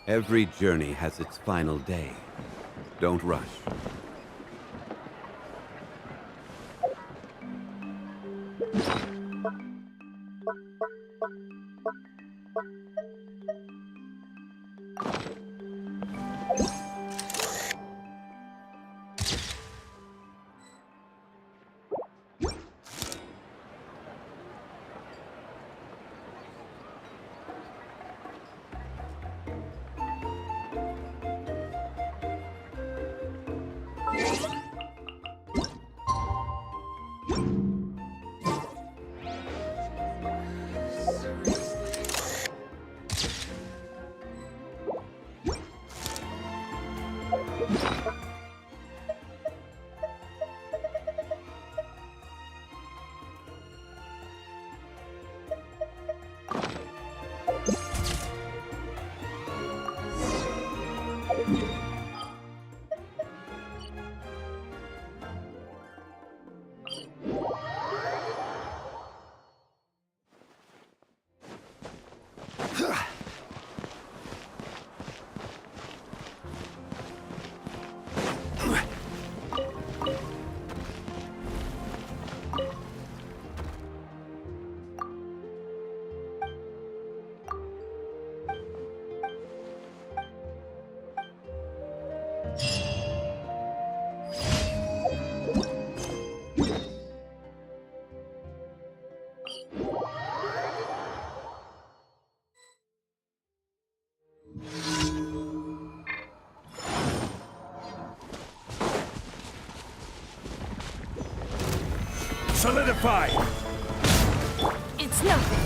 Every journey has its final day. Don't rush. Solidify! It's nothing.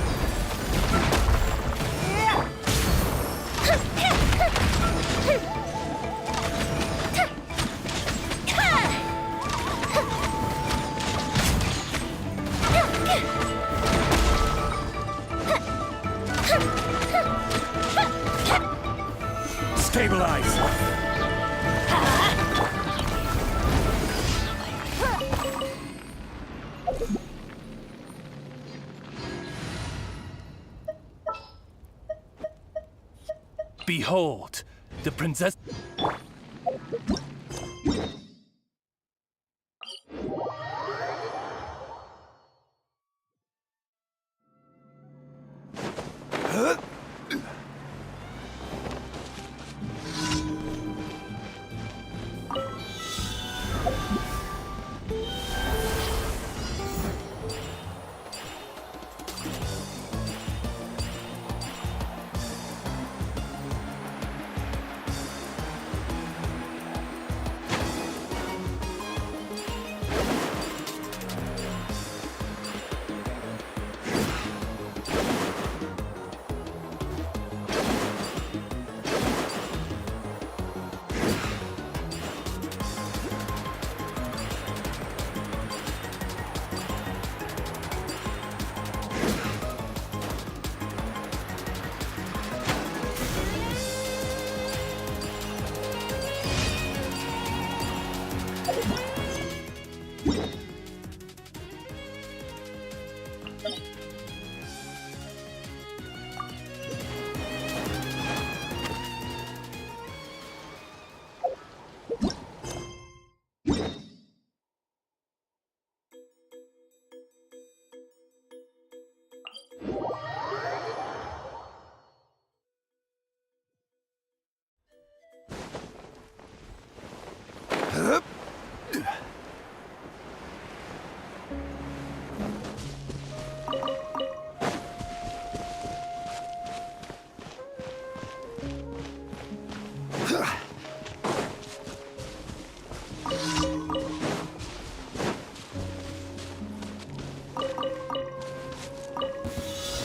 Stabilize! Behold, the princess...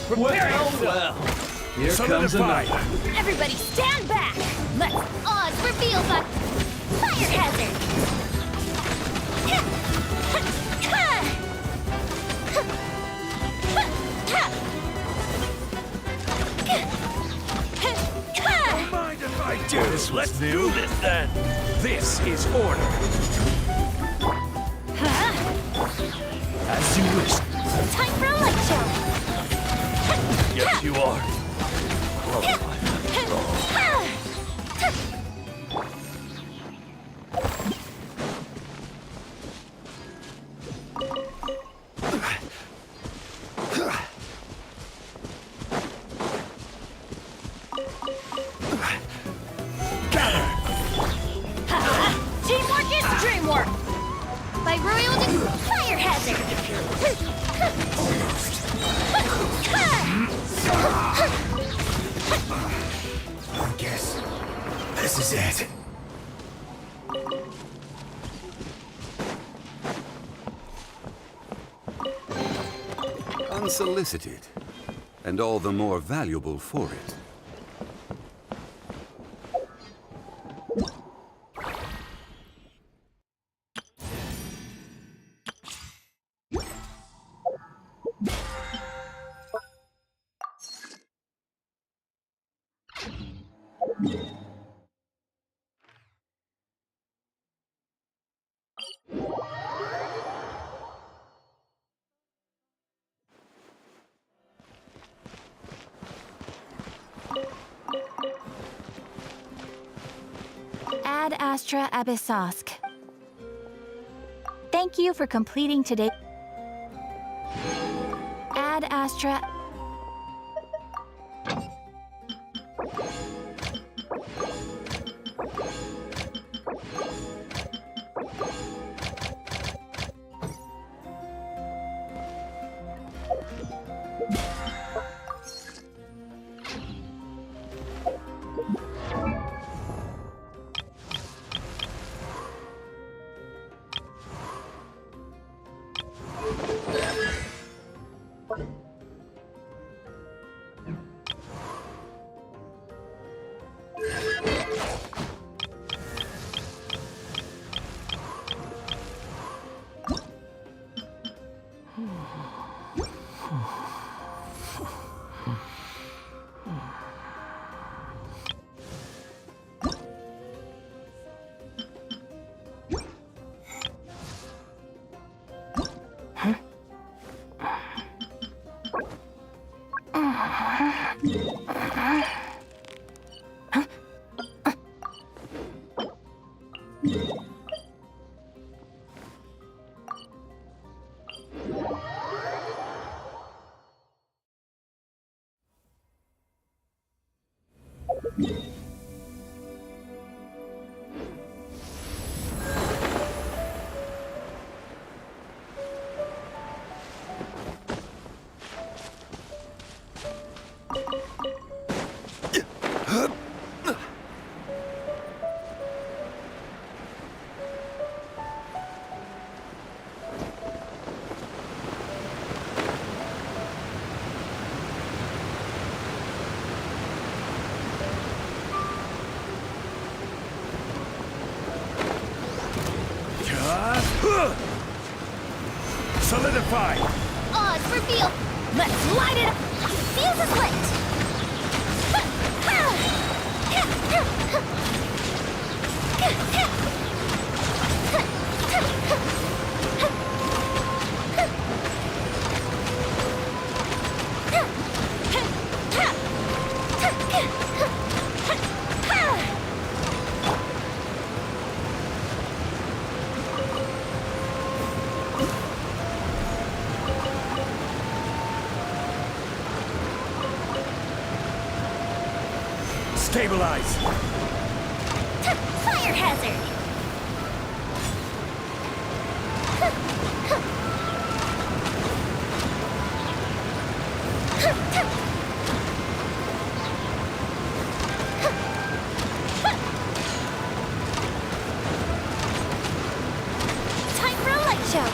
Prepare yourself! Here comes Solidify! another. Everybody stand back! Let's odds reveal the fire hazard! Mind if I do? Let's do this then! This is order! As you wish. Time for a light show! Yes, you are. Teamwork is dreamwork! By wielding fire hazard! I guess this is it. Unsolicited, and all the more valuable for it. Ad Astra Abyssosk. Thank you for completing today. Ad Astra. Solidify! Odds reveal. Let's light it up. Fuse is lit. Stabilize! Fire hazard! Time for a light show!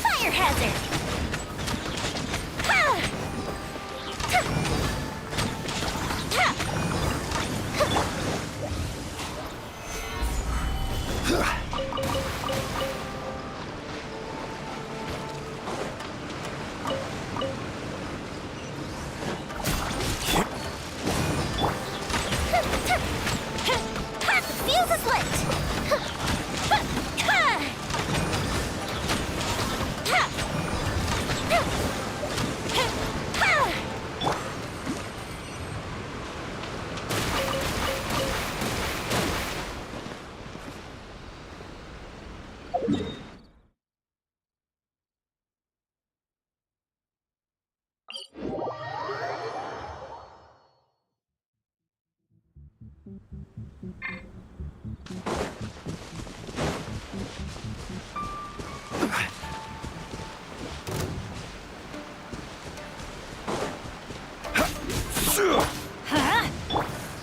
Fire hazard! The fuse is lit!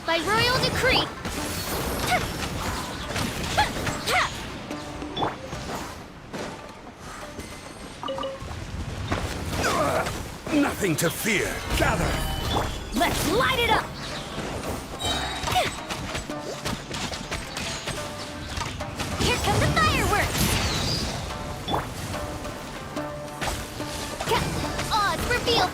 By royal decree! Nothing to fear. Gather! Let's light it up! Here come the fireworks! Odds reveal!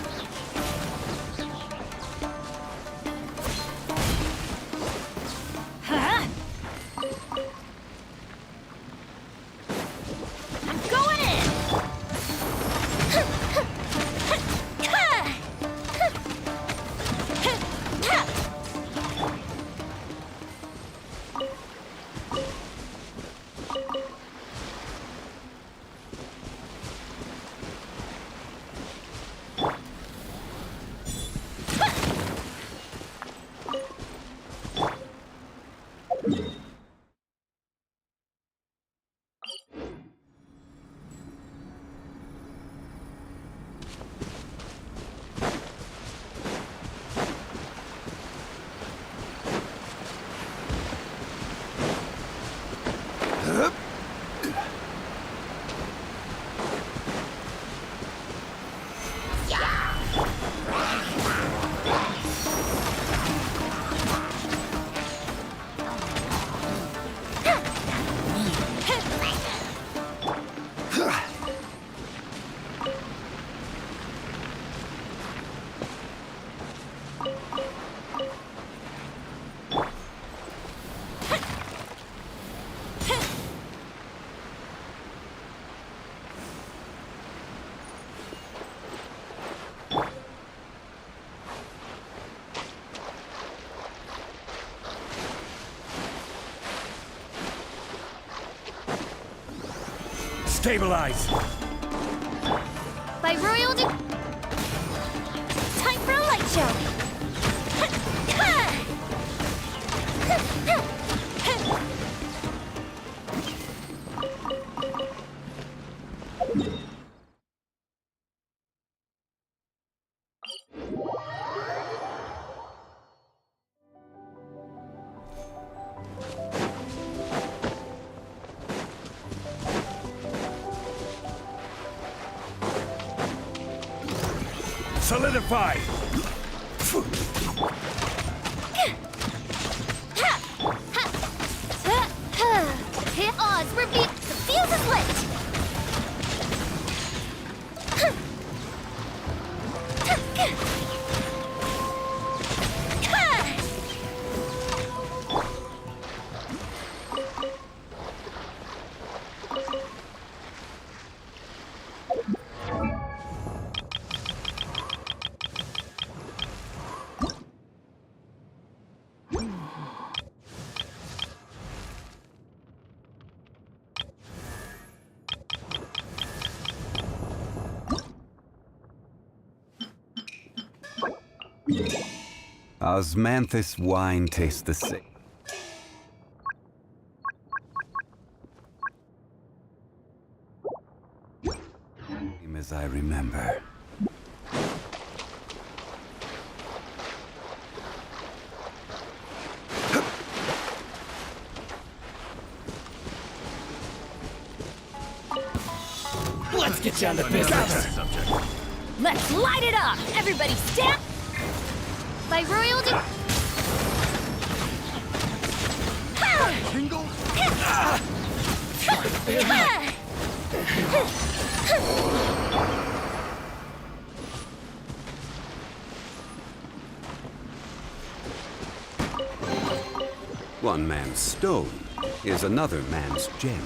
I'm going in! Stabilize! By royal time for a light show! Solidify! Hit odds reveal. The fuse is lit. Osmanthus wine tastes the same. As I remember. Let's get down to business. Let's light it up. Everybody stand. By royal One man's stone is another man's gem.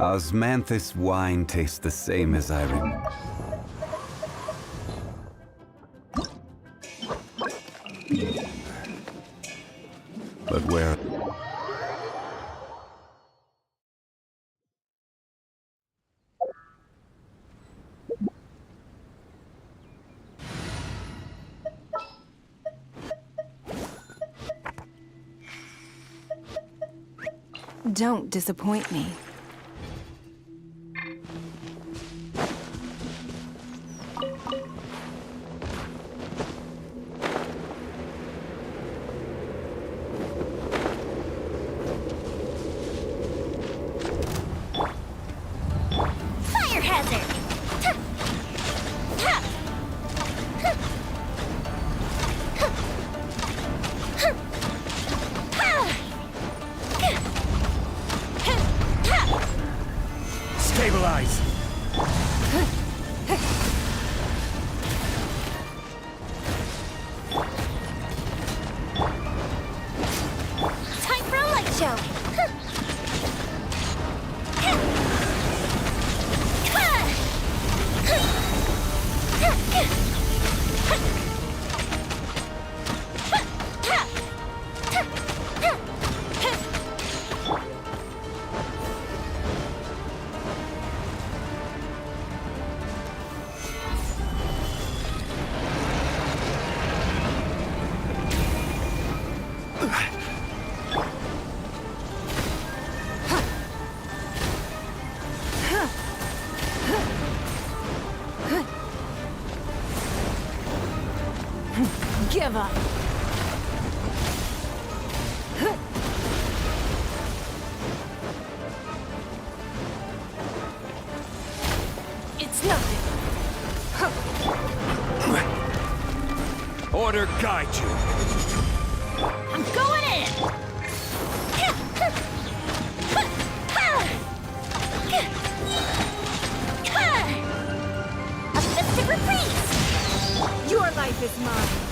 Osmanthus wine tastes the same as I remember. But where? Don't disappoint me. fire hazard. Give up. It's nothing. Order guide you. I'm going in! A festive reprise! Your life is mine.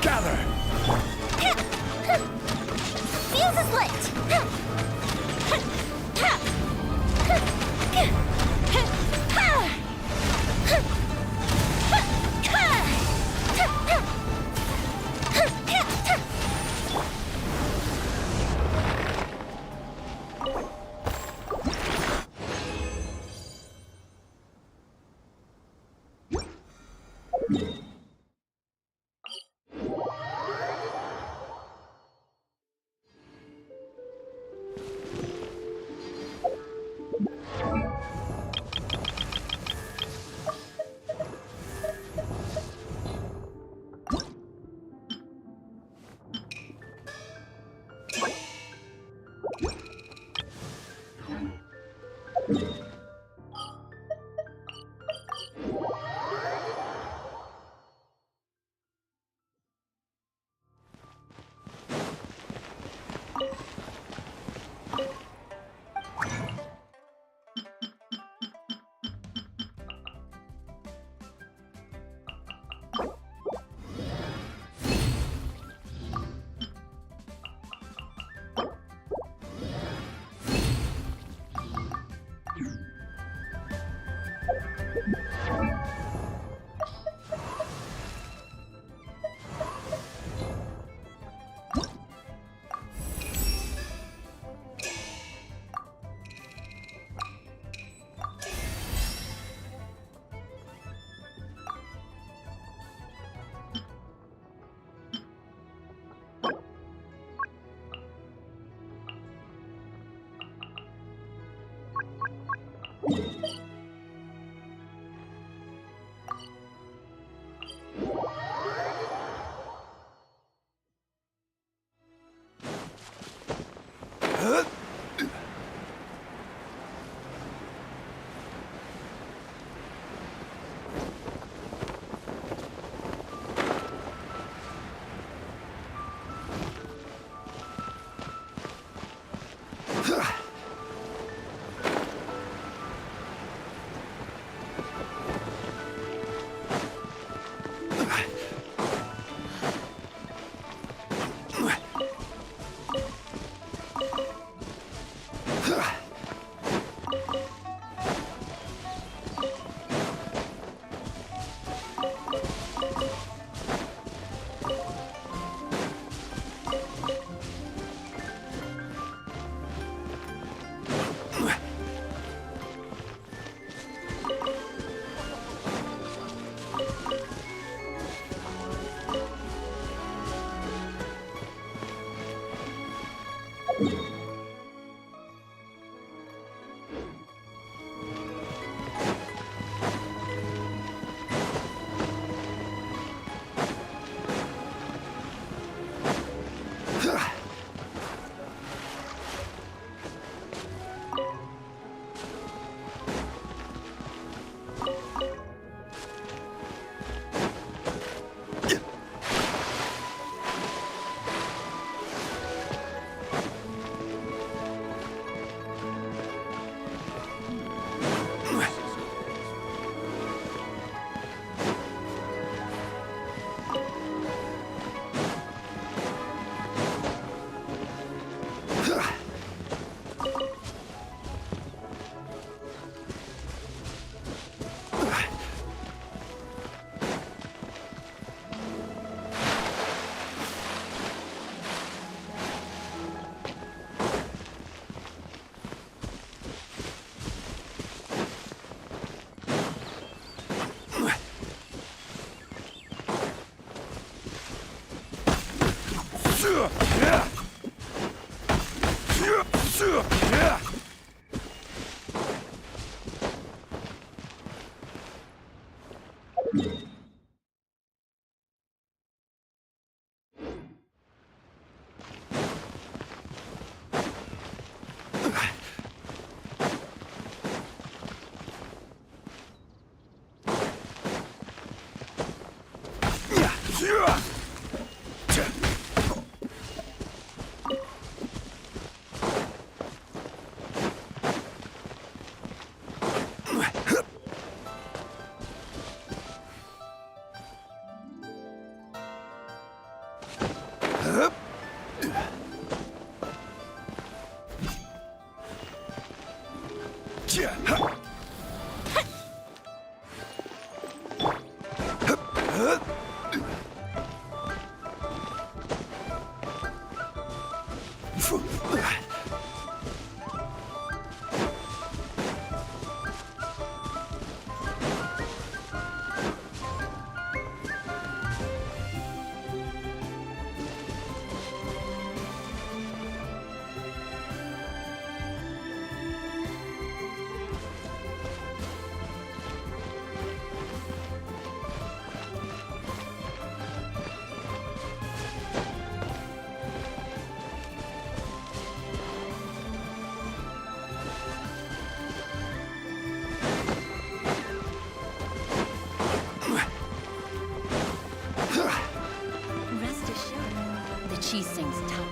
Gather! Fuse is lit! Rest assured, the cheese sings top.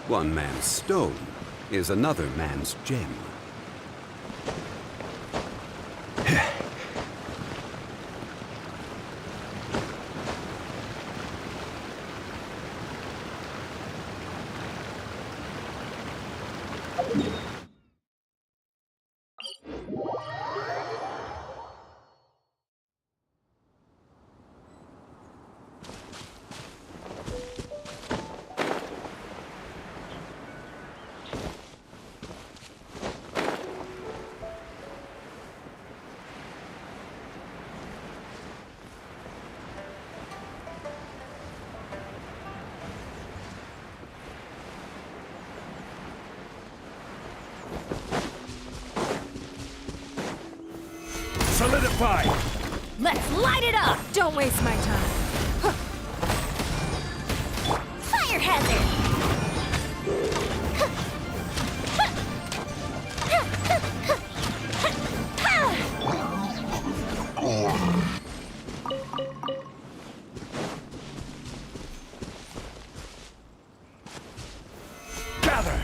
One man's stone is another man's gem. Solidify! Let's light it up! Don't waste my time. Fire hazard! Gather!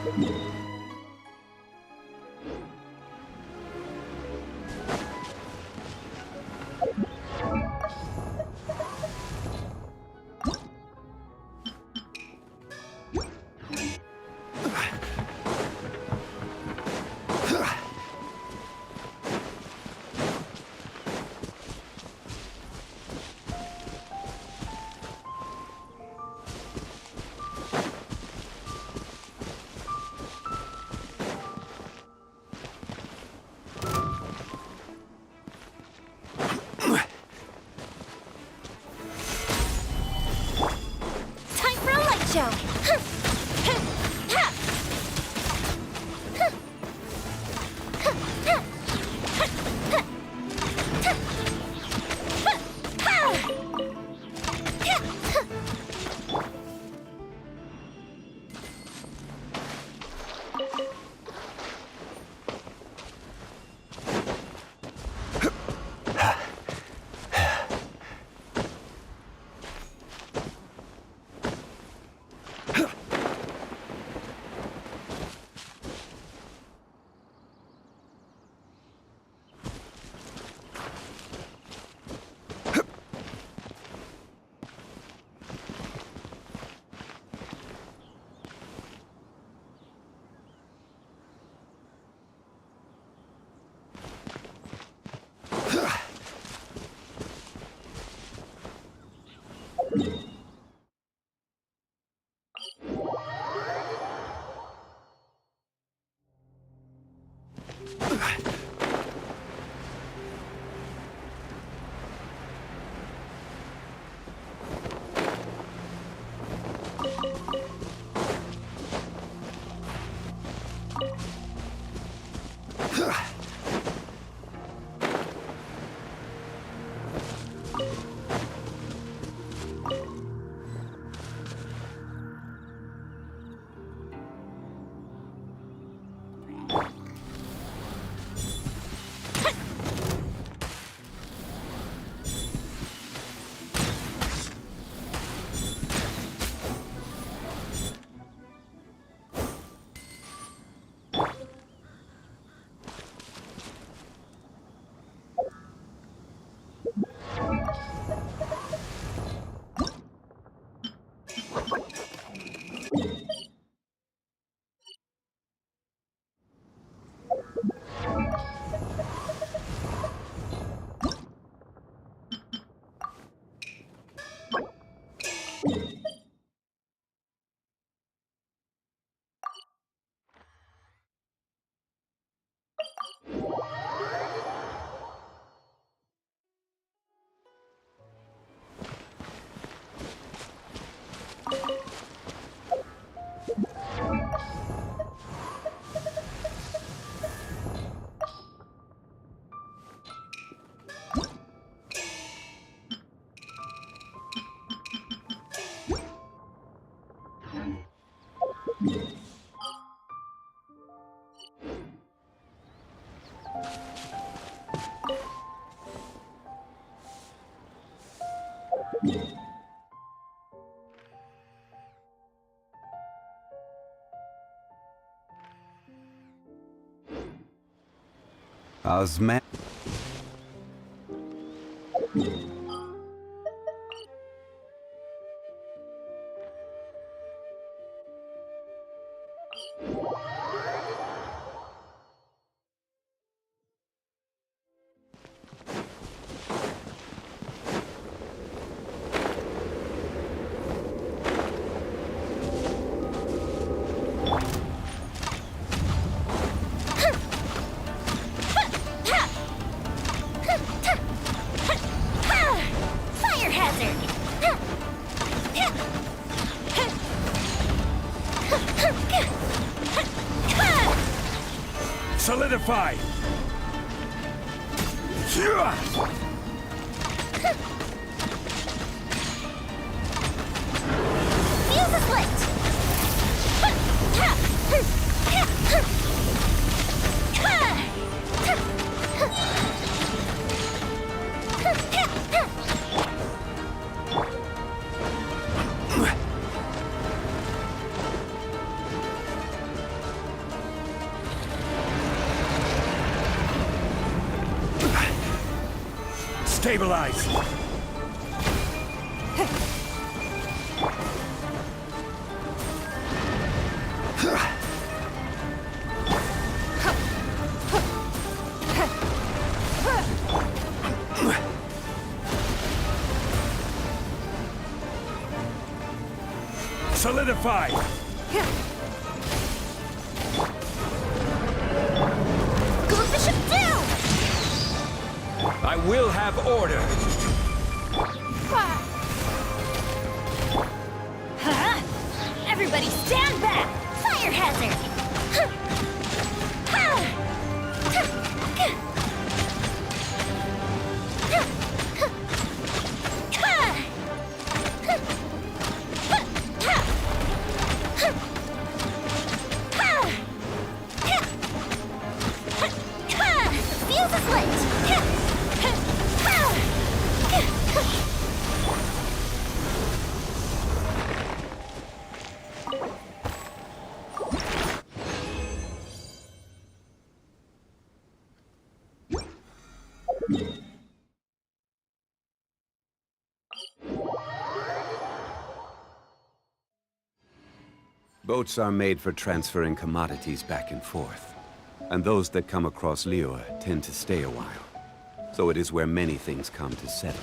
Time for a light show. Osman. Fire hazard! Solidify! Fuse is lit! Stabilize! Solidify! Group the ship down! I will have order! Huh? Everybody stand back! Fire hazard! Fuse is lit! Boats are made for transferring commodities back and forth. And those that come across Liyue tend to stay a while. So it is where many things come to settle.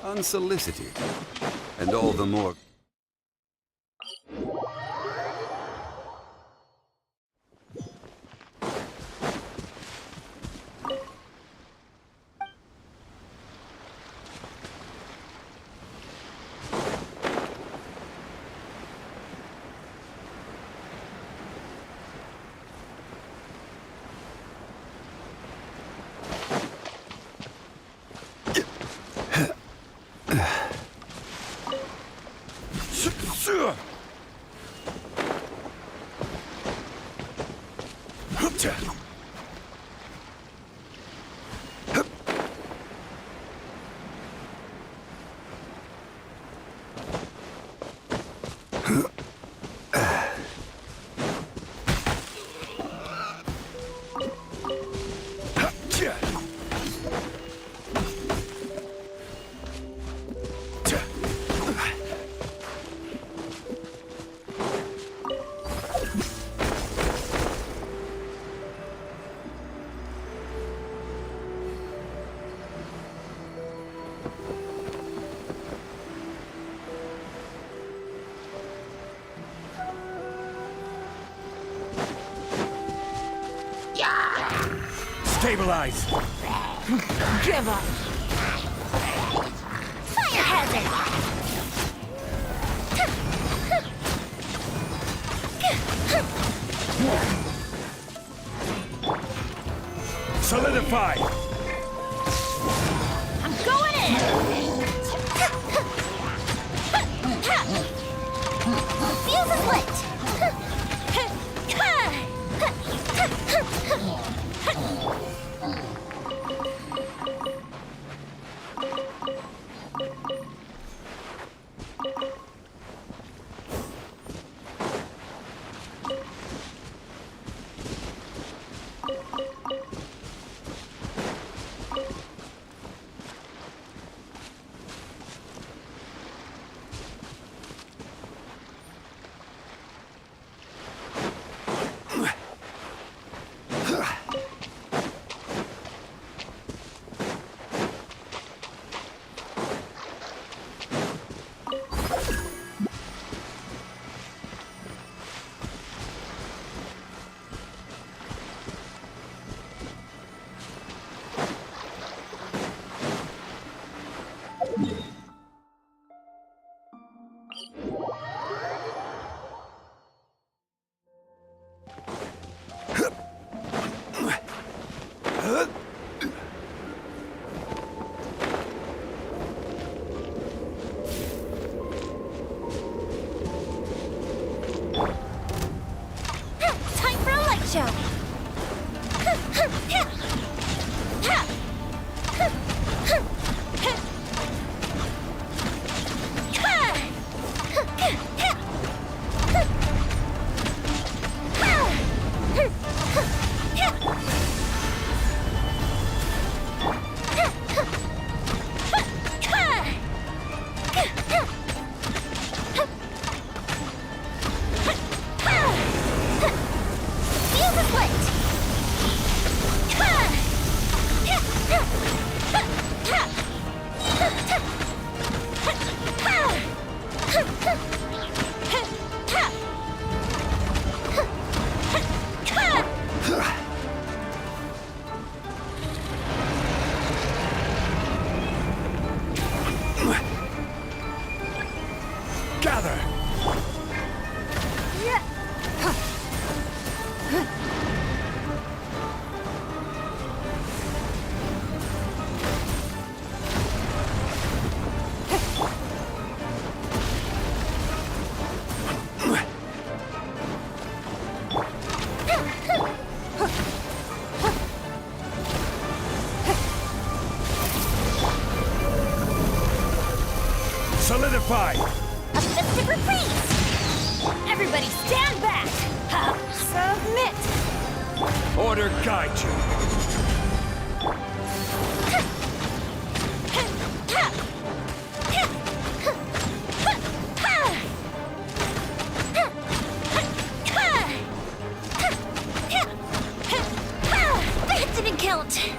Unsolicited. And all the more... Stabilize! Give up! Fire hazard! Solidify! I'm going in! Fuse is lit! shall we? Gather! Solidify! A mystic reprise! Everybody stand back! Submit! Order guide you. That didn't count!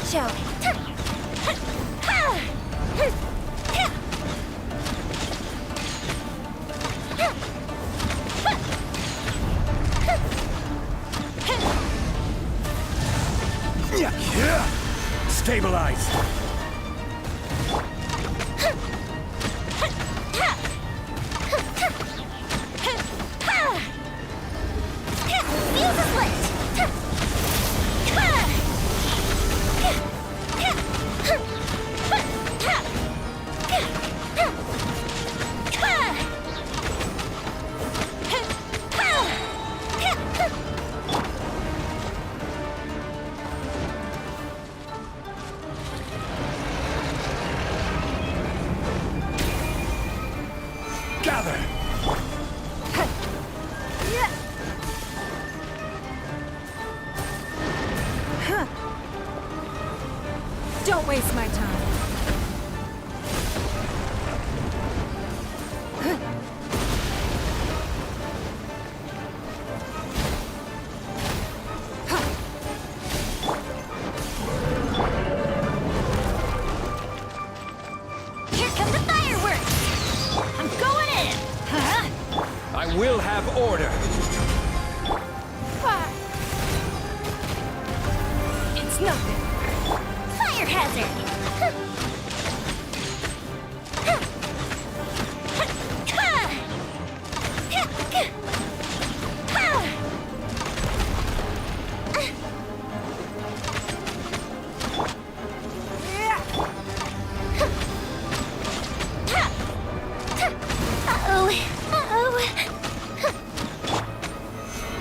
Shall we? Stabilize! waste my time. Here come the fireworks! I'm going in! Huh? I will have order. Fire. It's nothing. Fire hazard! Uh-oh. Uh-oh.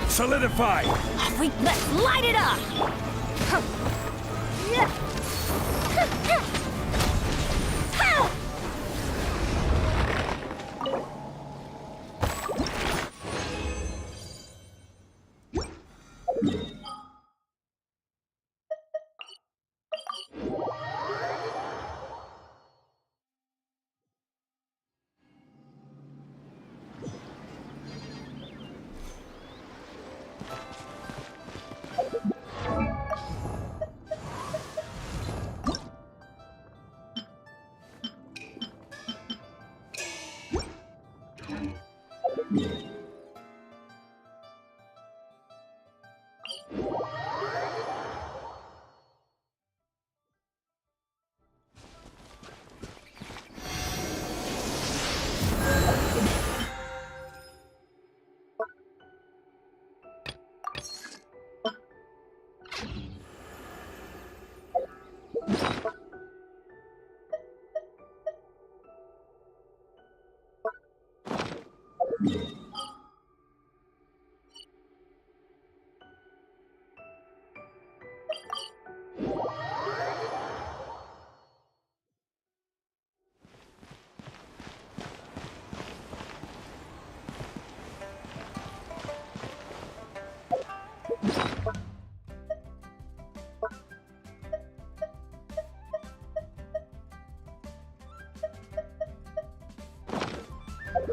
Solidify. Let's light it up!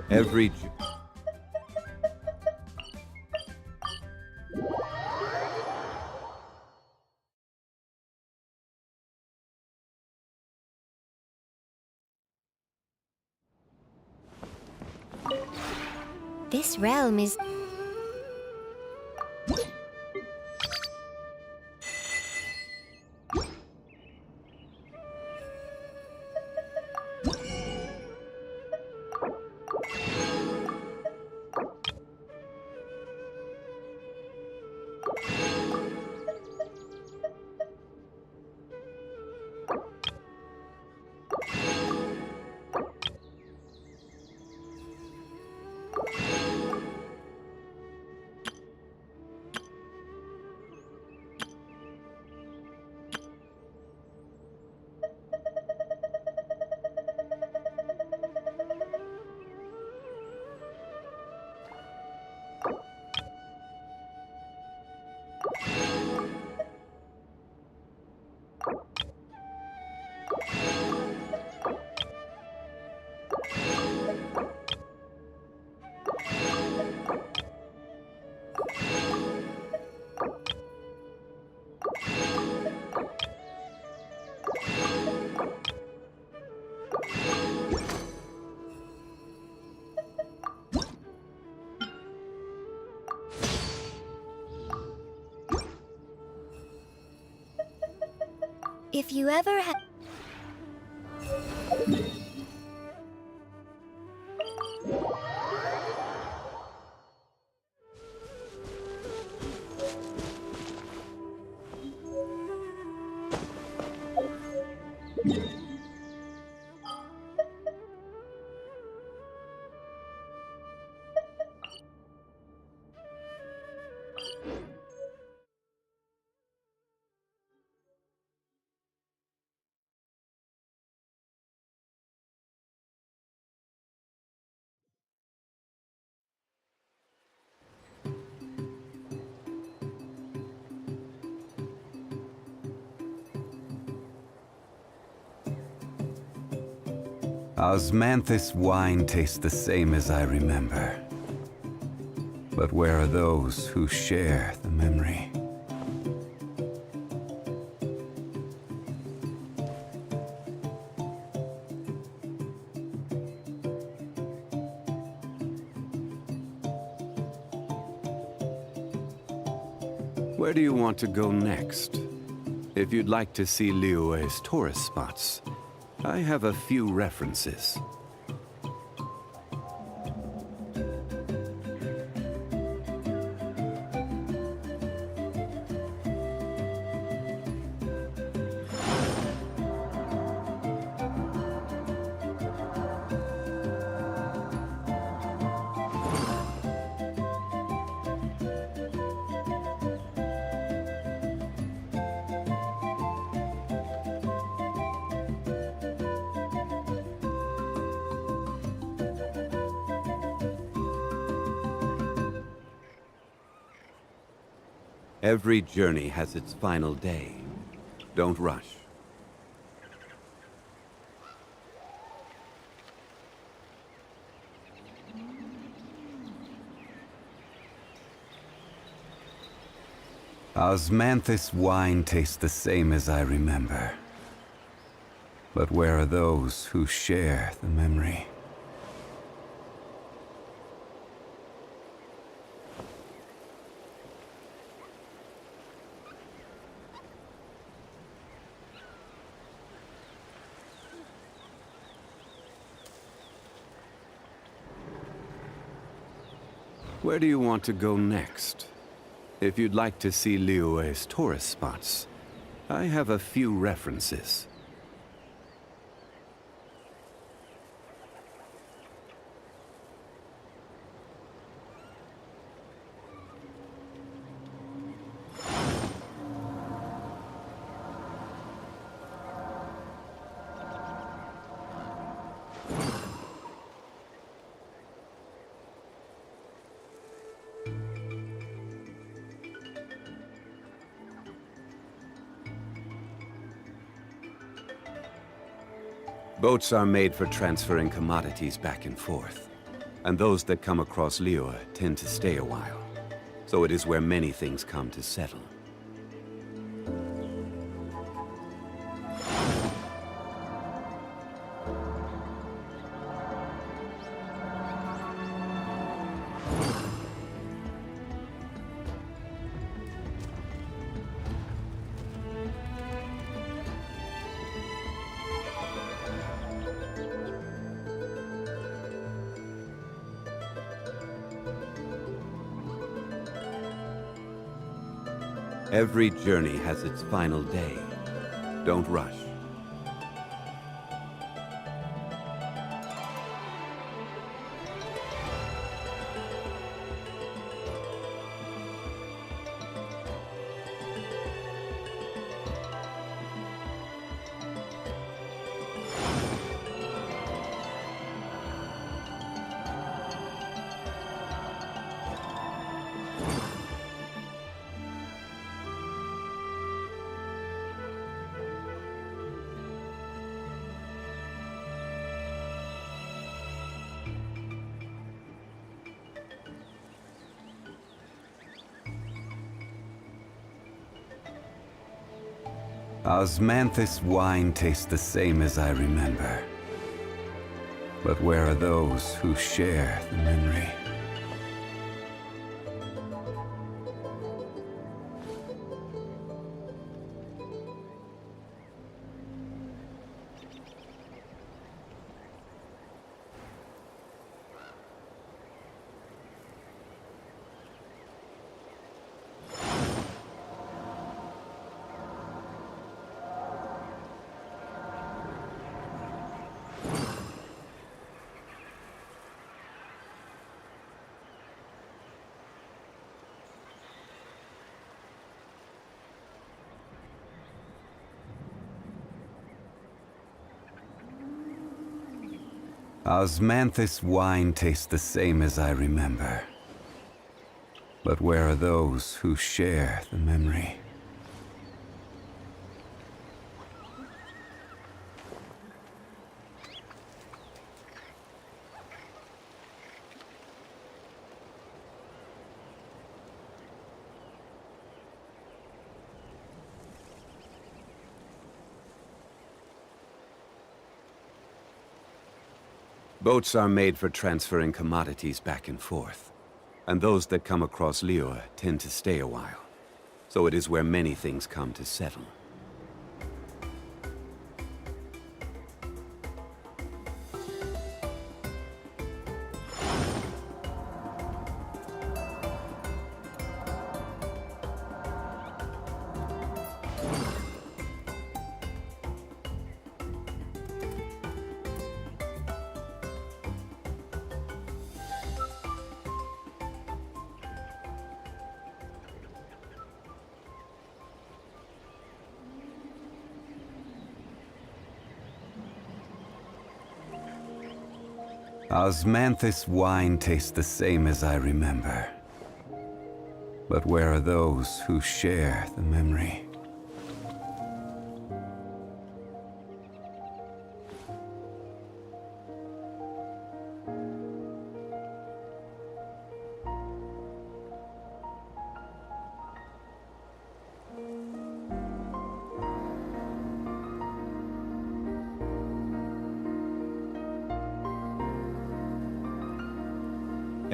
Every... This realm is... If you ever have... Osmanthus wine tastes the same as I remember. But where are those who share the memory? Where do you want to go next? If you'd like to see Liyue's tourist spots, I have a few references. Every journey has its final day. Don't rush. Osmanthus wine tastes the same as I remember. But where are those who share the memory? Where do you want to go next? If you'd like to see Liyue's tourist spots, I have a few references. Boats are made for transferring commodities back and forth. And those that come across Liyue tend to stay a while. So it is where many things come to settle. Every journey has its final day. Don't rush. Osmanthus wine tastes the same as I remember. But where are those who share the memory? Osmanthus wine tastes the same as I remember. But where are those who share the memory? Boats are made for transferring commodities back and forth. And those that come across Liyue tend to stay a while. So it is where many things come to settle. Osmanthus wine tastes the same as I remember. But where are those who share the memory?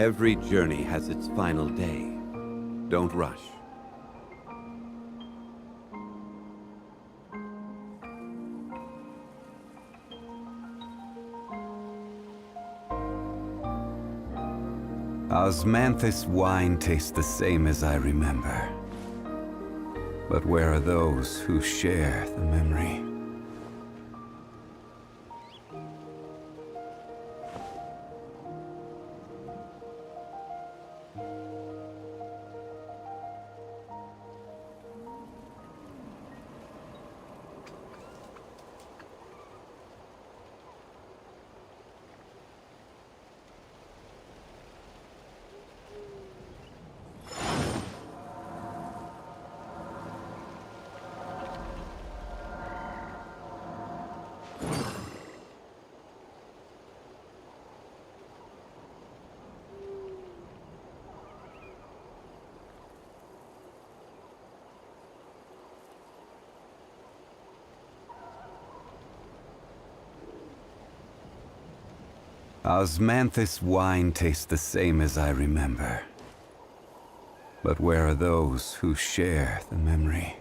Every journey has its final day. Don't rush. Osmanthus wine tastes the same as I remember. But where are those who share the memory? Osmanthus wine tastes the same as I remember. But where are those who share the memory?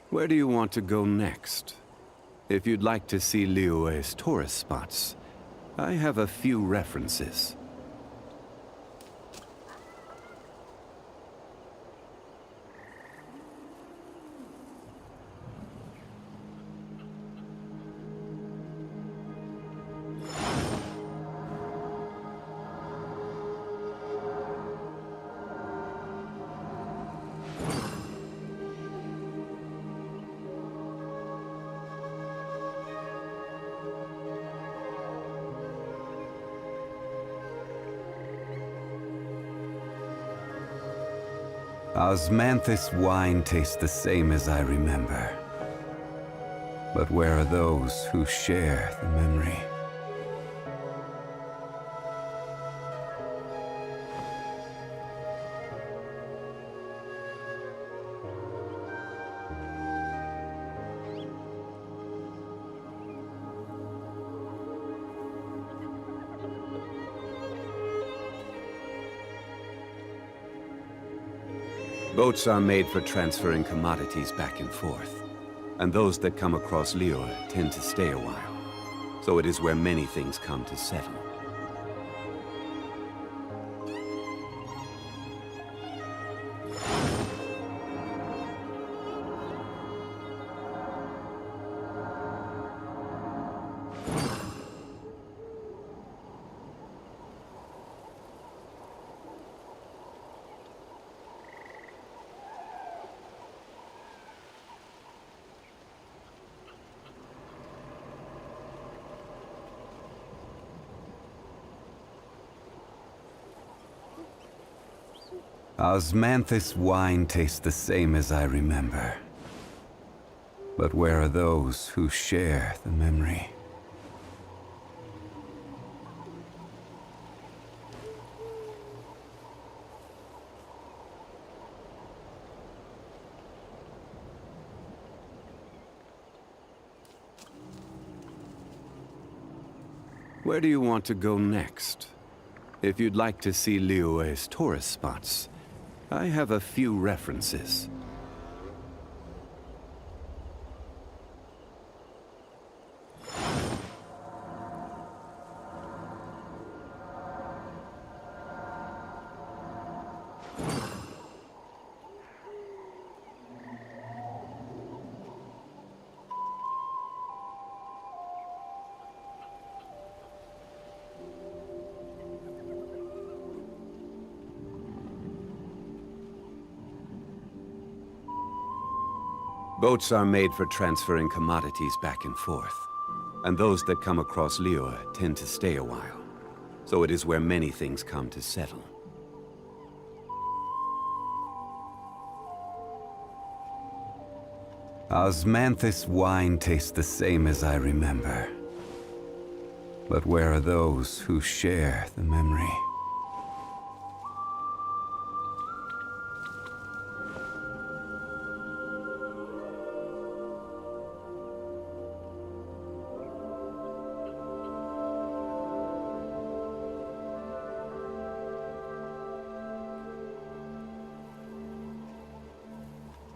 Where do you want to go next? If you'd like to see Liyue's tourist spots, I have a few references. Osmanthus wine tastes the same as I remember. But where are those who share the memory? Boats are made for transferring commodities back and forth. And those that come across Liyue tend to stay a while. So it is where many things come to settle. Osmanthus wine tastes the same as I remember. But where are those who share the memory? Where do you want to go next? If you'd like to see Liyue's tourist spots, I have a few references. Boats are made for transferring commodities back and forth. And those that come across Liyue tend to stay a while. So it is where many things come to settle. Osmanthus wine tastes the same as I remember. But where are those who share the memory?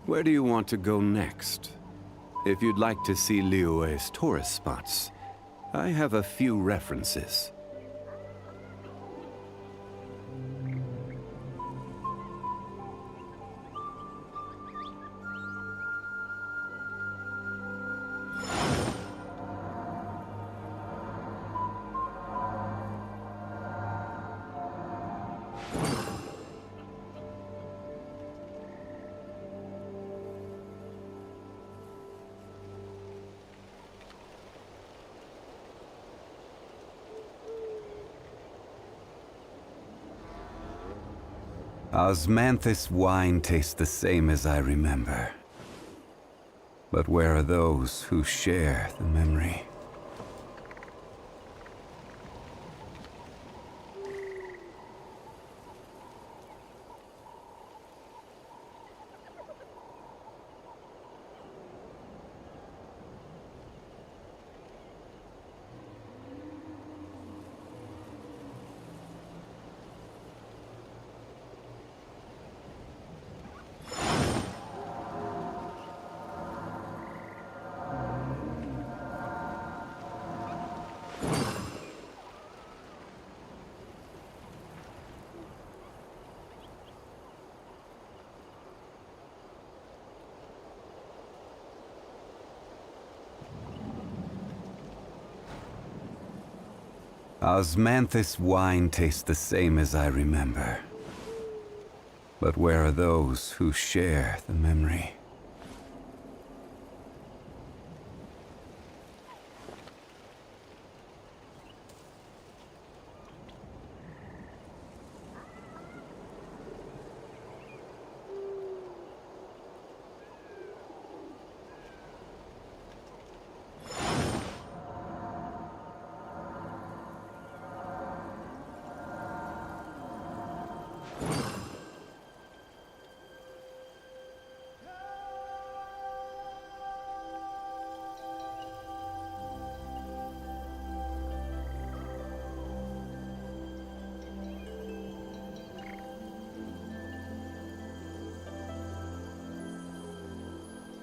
Where do you want to go next? If you'd like to see Liyue's tourist spots, I have a few references. Osmanthus wine tastes the same as I remember. But where are those who share the memory? Osmanthus wine tastes the same as I remember. But where are those who share the memory?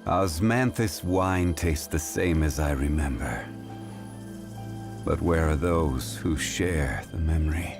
Osmanthus wine tastes the same as I remember. But where are those who share the memory?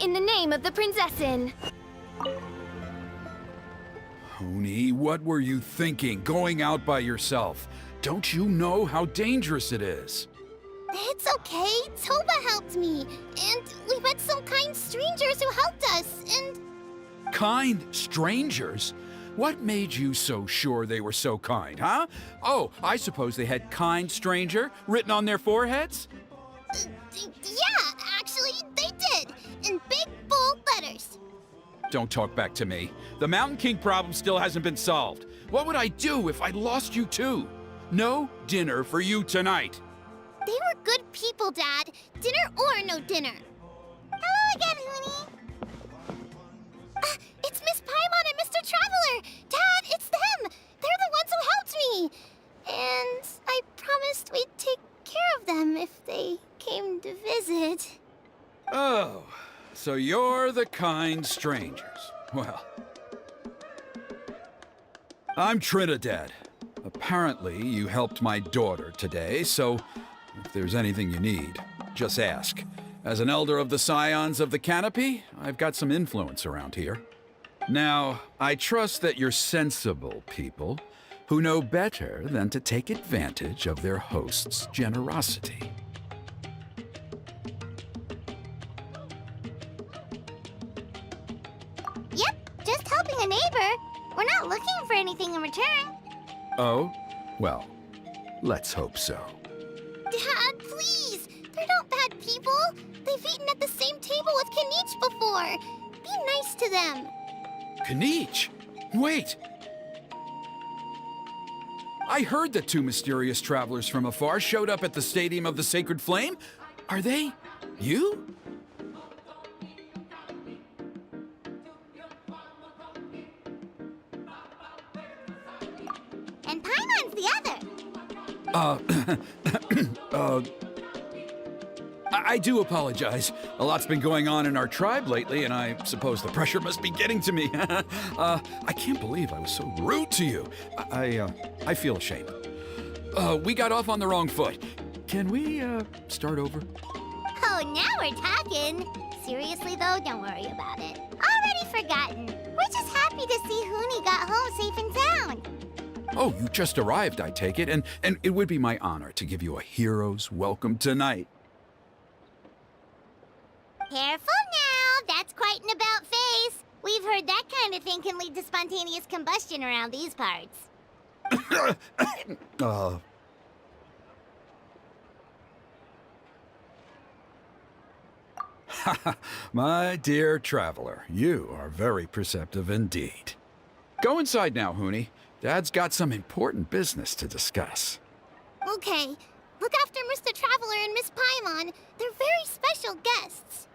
In the name of the Prinzessin. Huni, what were you thinking, going out by yourself? Don't you know how dangerous it is? It's okay. Toba helped me. And we met some kind strangers who helped us. And Kind strangers? What made you so sure they were so kind, huh? Oh, I suppose they had kind stranger written on their foreheads? yeah, actually, they did. In big, bold letters. Don't talk back to me. The Mountain King problem still hasn't been solved. What would I do if I lost you too? No dinner for you tonight. They were good people, Dad. Dinner or no dinner. Hello again, Huni. It's Miss Paimon and Mr. Traveler! Dad, it's them! They're the ones who helped me! And I promised we'd take care of them if they came to visit. Oh, so you're the kind strangers. Well, I'm Trinidad. Apparently, you helped my daughter today, so if there's anything you need, just ask. As an elder of the Scions of the Canopy, I've got some influence around here. Now, I trust that you're sensible people who know better than to take advantage of their host's generosity. Yep, just helping a neighbor. We're not looking for anything in return. Oh? Well, let's hope so. Dad, please! They're not bad people. They've eaten at the same table with Kanich before. Be nice to them. Kanich! Wait! I heard that two mysterious travelers from afar showed up at the Stadium of the Sacred Flame. Are they you? And Paimon's the other. I do apologize. A lot's been going on in our tribe lately, and I suppose the pressure must be getting to me. I can't believe I was so rude to you. I feel ashamed. We got off on the wrong foot. Can we, start over? Oh, now we're talking. Seriously, though, don't worry about it. Already forgotten. We're just happy to see Huni got home safe and sound. Oh, you just arrived, I take it, and it would be my honor to give you a hero's welcome tonight. Careful now. That's quite an about face. We've heard that kind of thing can lead to spontaneous combustion around these parts. My dear traveler, you are very perceptive indeed. Go inside now, Huni. Dad's got some important business to discuss. Okay. Look after Mr. Traveler and Miss Paimon. They're very special guests.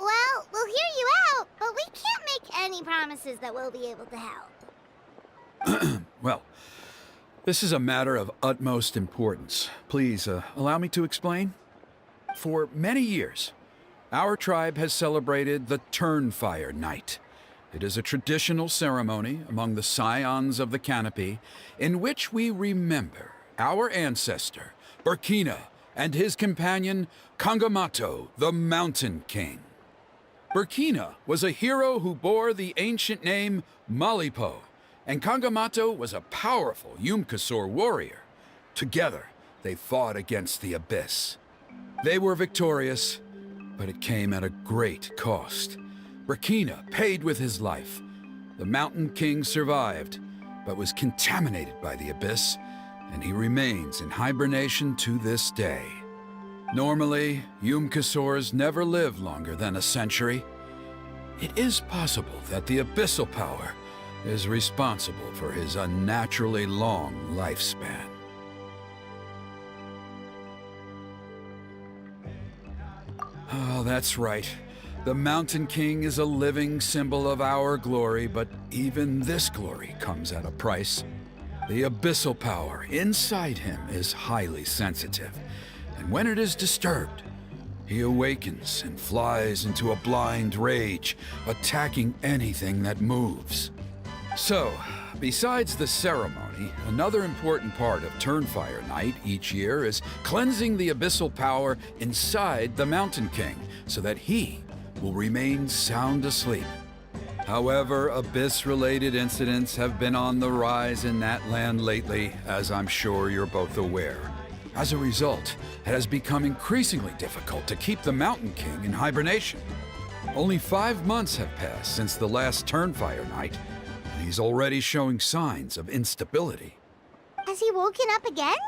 Well, we'll hear you out, but we can't make any promises that we'll be able to help. Well, this is a matter of utmost importance. Please, allow me to explain. For many years, our tribe has celebrated the Turnfire Night. It is a traditional ceremony among the Scions of the Canopy in which we remember our ancestor, Burkina, and his companion, Kangamato, the Mountain King. Burkina was a hero who bore the ancient name Malipo, and Kangamato was a powerful Yumkasor warrior. Together, they fought against the Abyss. They were victorious, but it came at a great cost. Burkina paid with his life. The Mountain King survived, but was contaminated by the Abyss, and he remains in hibernation to this day. Normally, Yumkasors never live longer than a century. It is possible that the abyssal power is responsible for his unnaturally long lifespan. Oh, that's right. The Mountain King is a living symbol of our glory, but even this glory comes at a price. The abyssal power inside him is highly sensitive, and when it is disturbed, he awakens and flies into a blind rage, attacking anything that moves. So, besides the ceremony, another important part of Turnfire Night each year is cleansing the abyssal power inside the Mountain King so that he will remain sound asleep. However, Abyss-related incidents have been on the rise in that land lately, as I'm sure you're both aware. As a result, it has become increasingly difficult to keep the Mountain King in hibernation. Only 5 months have passed since the last Turnfire Night, and he's already showing signs of instability. Has he woken up again?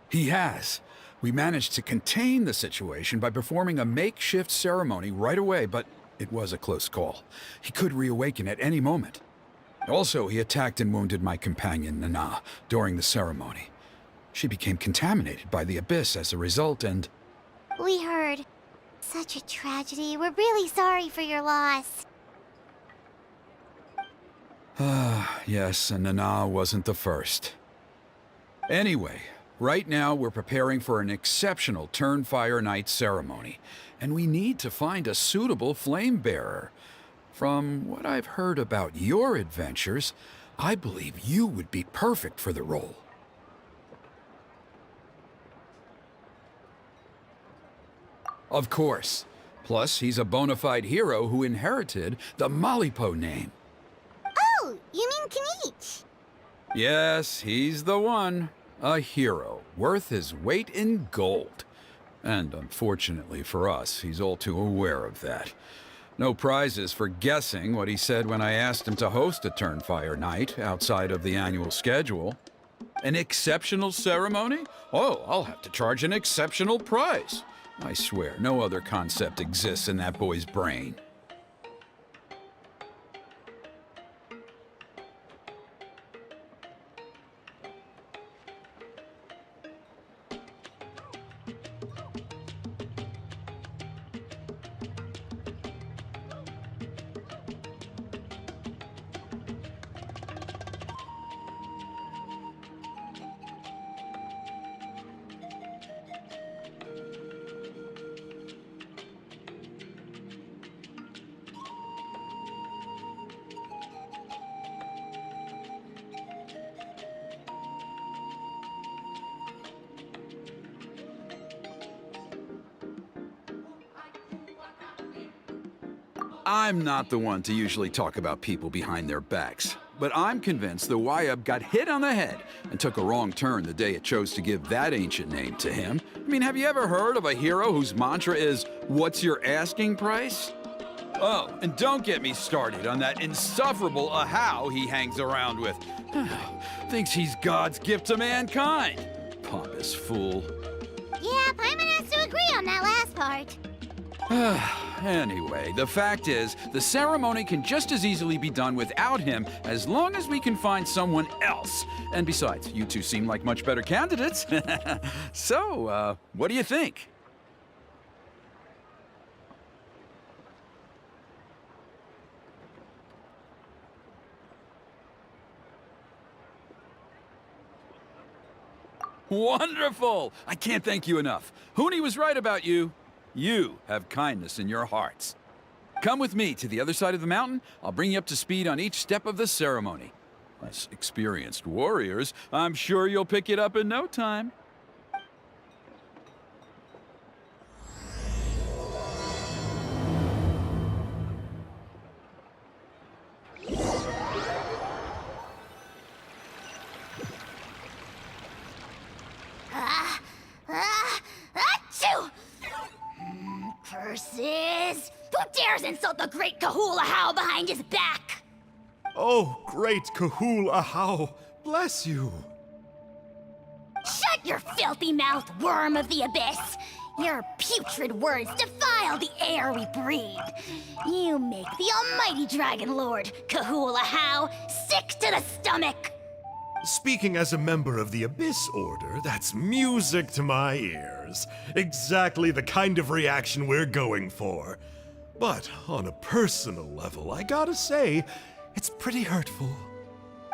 He has. We managed to contain the situation by performing a makeshift ceremony right away, but it was a close call. He could reawaken at any moment. Also, he attacked and wounded my companion, Nana, during the ceremony. She became contaminated by the Abyss as a result, and... We heard. Such a tragedy. We're really sorry for your loss. Yes, and Nana wasn't the first. Anyway, right now we're preparing for an exceptional Turnfire Night ceremony, and we need to find a suitable flame bearer. From what I've heard about your adventures, I believe you would be perfect for the role. Of course. Plus, he's a bona fide hero who inherited the Malipo name. Oh, you mean Kanich? Yes, he's the one. A hero, worth his weight in gold. And unfortunately for us, he's all too aware of that. No prizes for guessing what he said when I asked him to host a Turnfire Night outside of the annual schedule. An exceptional ceremony? Oh, I'll have to charge an exceptional price. I swear, no other concept exists in that boy's brain. I'm not the one to usually talk about people behind their backs, but I'm convinced the Wyub got hit on the head and took a wrong turn the day it chose to give that ancient name to him. I mean, have you ever heard of a hero whose mantra is, "What's your asking price?" Oh, and don't get me started on that insufferable Ahau he hangs around with. Thinks he's God's gift to mankind. Pompous fool. Yeah, Paimon has to agree on that last part. Anyway, the fact is, the ceremony can just as easily be done without him as long as we can find someone else. And besides, you two seem like much better candidates. So, what do you think? Wonderful! I can't thank you enough. Huni was right about you. You have kindness in your hearts. Come with me to the other side of the mountain. I'll bring you up to speed on each step of the ceremony. As experienced warriors, I'm sure you'll pick it up in no time. Achoo! Curses! Who dares insult the great Kahul Ahau behind his back? Oh, great Kahul Ahau, bless you. Shut your filthy mouth, worm of the abyss! Your putrid words defile the air we breathe. You make the almighty Dragon Lord, Kahul Ahau, sick to the stomach. Speaking as a member of the Abyss Order, that's music to my ears. Exactly the kind of reaction we're going for. But on a personal level, I gotta say, it's pretty hurtful.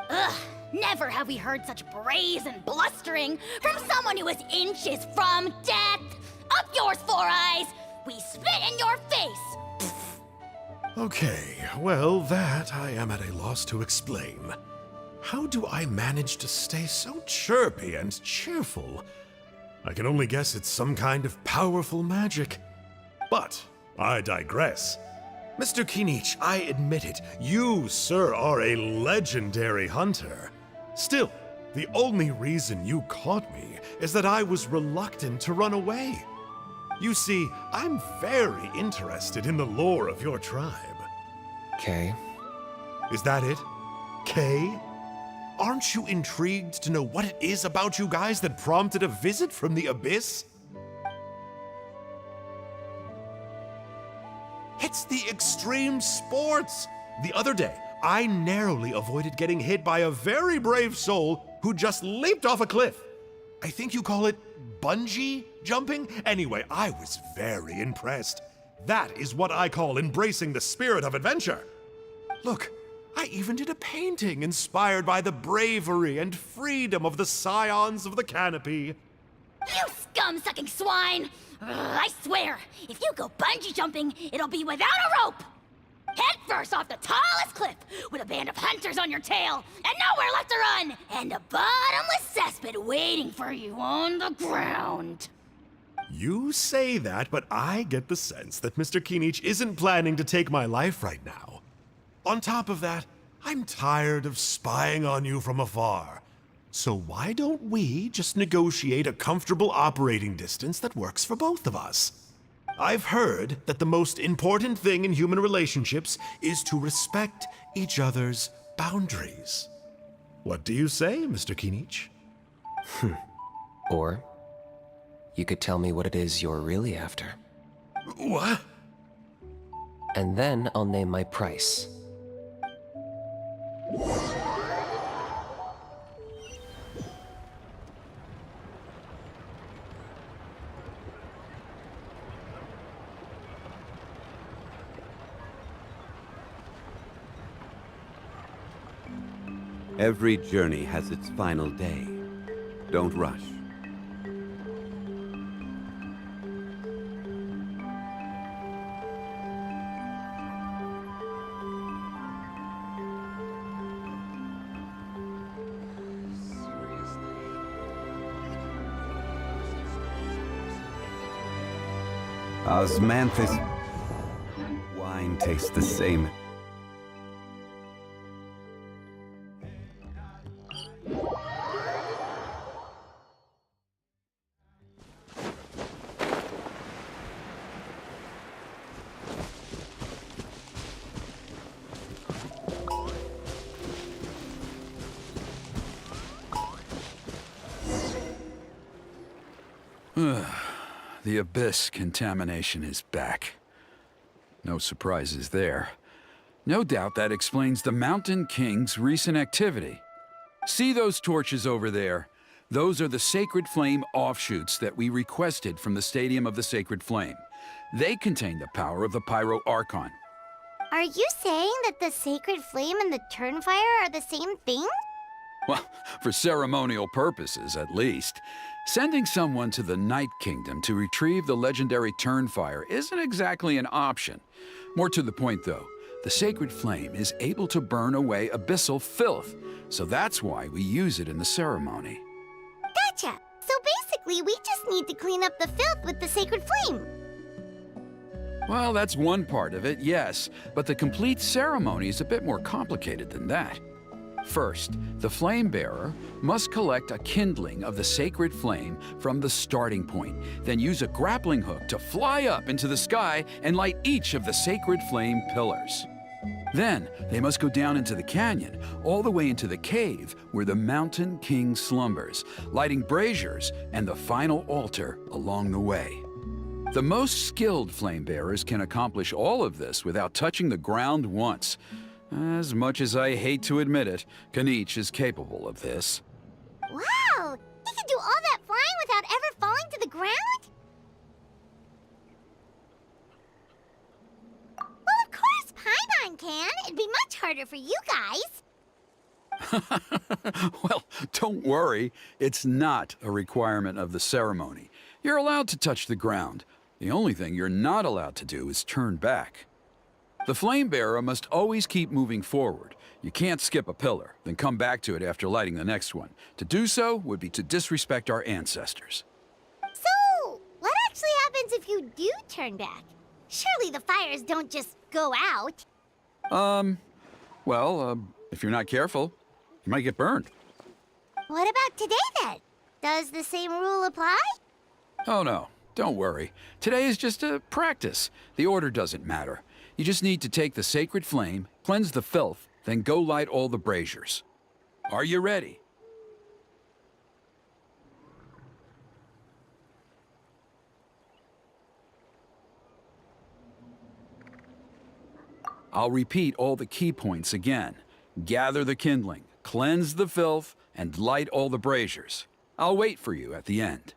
Ugh, never have we heard such brazen blustering from someone who is inches from death. Up yours, Four Eyes! We spit in your face! Okay, well, that I am at a loss to explain. How do I manage to stay so chirpy and cheerful? I can only guess it's some kind of powerful magic. But I digress. Mr. Kinich, I admit it, you, sir, are a legendary hunter. Still, the only reason you caught me is that I was reluctant to run away. You see, I'm very interested in the lore of your tribe. Okay. Is that it? Kay? Aren't you intrigued to know what it is about you guys that prompted a visit from the Abyss? It's the extreme sports! The other day, I narrowly avoided getting hit by a very brave soul who just leaped off a cliff. I think you call it bungee jumping? Anyway, I was very impressed. That is what I call embracing the spirit of adventure. Look, I even did a painting inspired by the bravery and freedom of the Scions of the Canopy. You scum-sucking swine! Ugh, I swear, if you go bungee jumping, it'll be without a rope! Head first off the tallest cliff, with a band of hunters on your tail, and nowhere left to run, and a bottomless cesspit waiting for you on the ground. You say that, but I get the sense that Mr. Kinich isn't planning to take my life right now. On top of that, I'm tired of spying on you from afar. So why don't we just negotiate a comfortable operating distance that works for both of us? I've heard that the most important thing in human relationships is to respect each other's boundaries. What do you say, Mr. Kinich? Or you could tell me what it is you're really after. What? And then I'll name my price. Every journey has its final day. Don't rush. Osmanthus wine tastes the same. The Abyss contamination is back. No surprises there. No doubt that explains the Mountain King's recent activity. See those torches over there? Those are the Sacred Flame offshoots that we requested from the Stadium of the Sacred Flame. They contain the power of the Pyro Archon. Are you saying that the Sacred Flame and the Turnfire are the same thing? Well, for ceremonial purposes, at least. Sending someone to the Night Kingdom to retrieve the legendary Turnfire isn't exactly an option. More to the point, though, the Sacred Flame is able to burn away abyssal filth, so that's why we use it in the ceremony. Gotcha! So basically, we just need to clean up the filth with the Sacred Flame. Well, that's one part of it, yes, but the complete ceremony is a bit more complicated than that. First, the flame bearer must collect a kindling of the sacred flame from the starting point, then use a grappling hook to fly up into the sky and light each of the sacred flame pillars. Then, they must go down into the canyon, all the way into the cave where the Mountain King slumbers, lighting braziers and the final altar along the way. The most skilled flame bearers can accomplish all of this without touching the ground once. As much as I hate to admit it, Kanich is capable of this. Wow! He can do all that flying without ever falling to the ground? Well, of course Paimon can. It'd be much harder for you guys. Well, don't worry. It's not a requirement of the ceremony. You're allowed to touch the ground. The only thing you're not allowed to do is turn back. The flame bearer must always keep moving forward. You can't skip a pillar, then come back to it after lighting the next one. To do so would be to disrespect our ancestors. So, what actually happens if you do turn back? Surely the fires don't just go out. If you're not careful, you might get burned. What about today then? Does the same rule apply? Oh no, don't worry. Today is just a practice. The order doesn't matter. You just need to take the sacred flame, cleanse the filth, then go light all the braziers. Are you ready? I'll repeat all the key points again. Gather the kindling, cleanse the filth, and light all the braziers. I'll wait for you at the end.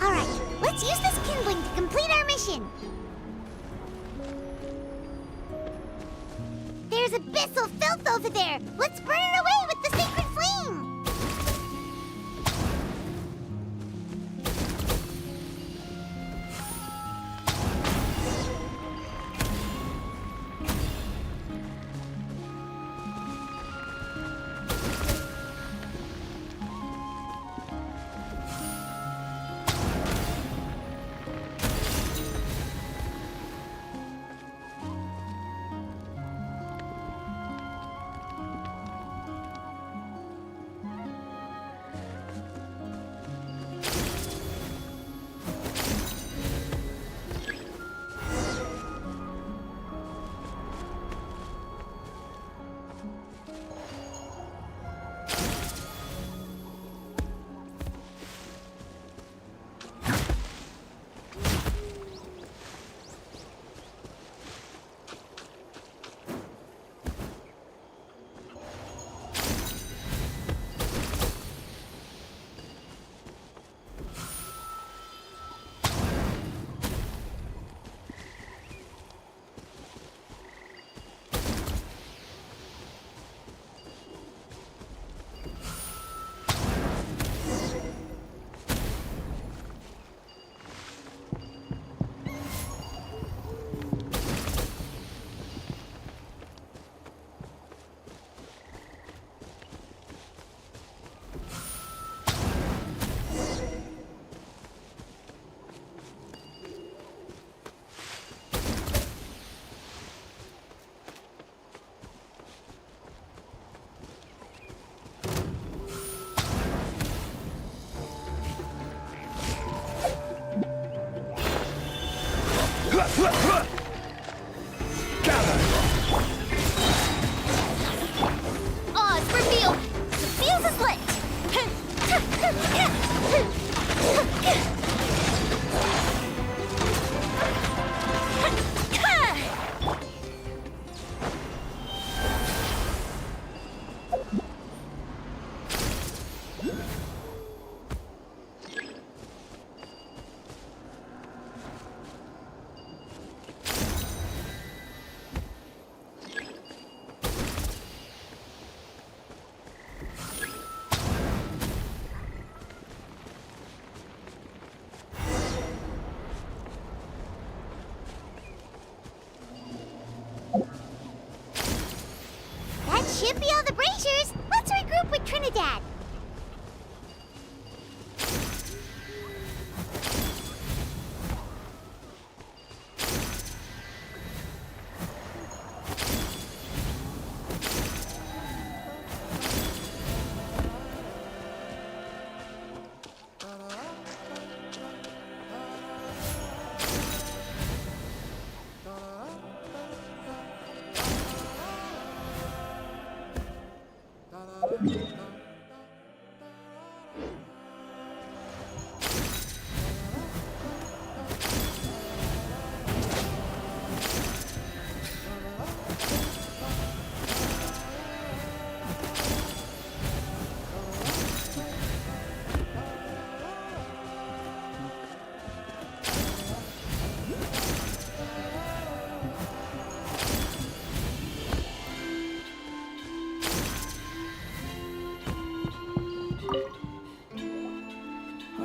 Alright, let's use this kindling to complete our mission. There's abyssal filth over there. Let's burn it away with the sacred flame.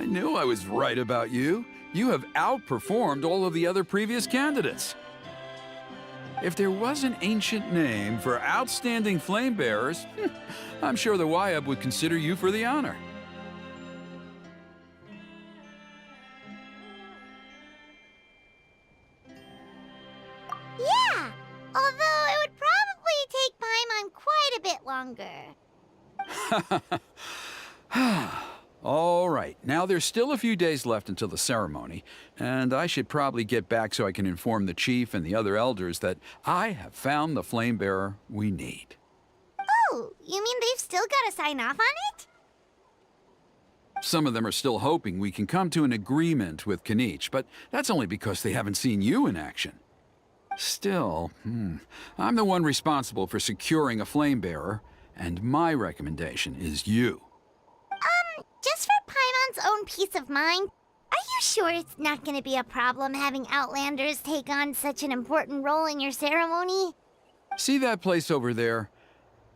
I knew I was right about you. You have outperformed all of the other previous candidates. If there was an ancient name for outstanding flame bearers, I'm sure the Wyab would consider you for the honor. Yeah, although it would probably take Paimon quite a bit longer. All right, now there's still a few days left until the ceremony, and I should probably get back so I can inform the chief and the other elders that I have found the flame bearer we need. Oh, you mean they've still got to sign off on it? Some of them are still hoping we can come to an agreement with Kanich, but that's only because they haven't seen you in action. Still, I'm the one responsible for securing a flame bearer, and my recommendation is you. Just for Paimon's own peace of mind, are you sure it's not going to be a problem having Outlanders take on such an important role in your ceremony? See that place over there?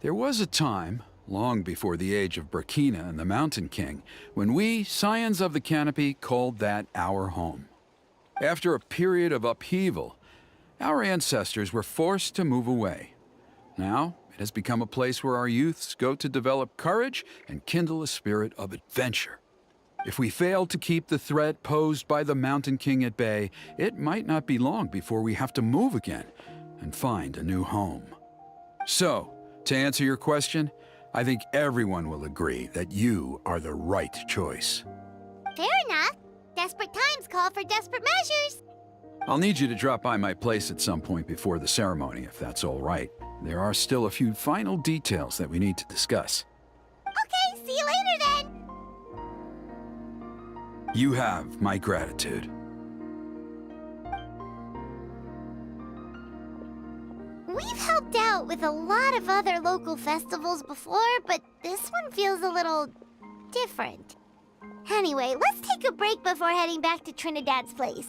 There was a time, long before the age of Burkina and the Mountain King, when we, Scions of the Canopy, called that our home. After a period of upheaval, our ancestors were forced to move away. Now, it has become a place where our youths go to develop courage and kindle a spirit of adventure. If we fail to keep the threat posed by the Mountain King at bay, it might not be long before we have to move again and find a new home. So, to answer your question, I think everyone will agree that you are the right choice. Fair enough. Desperate times call for desperate measures. I'll need you to drop by my place at some point before the ceremony, if that's all right. There are still a few final details that we need to discuss. Okay, see you later then. You have my gratitude. We've helped out with a lot of other local festivals before, but this one feels a little different. Anyway, let's take a break before heading back to Trinidad's place.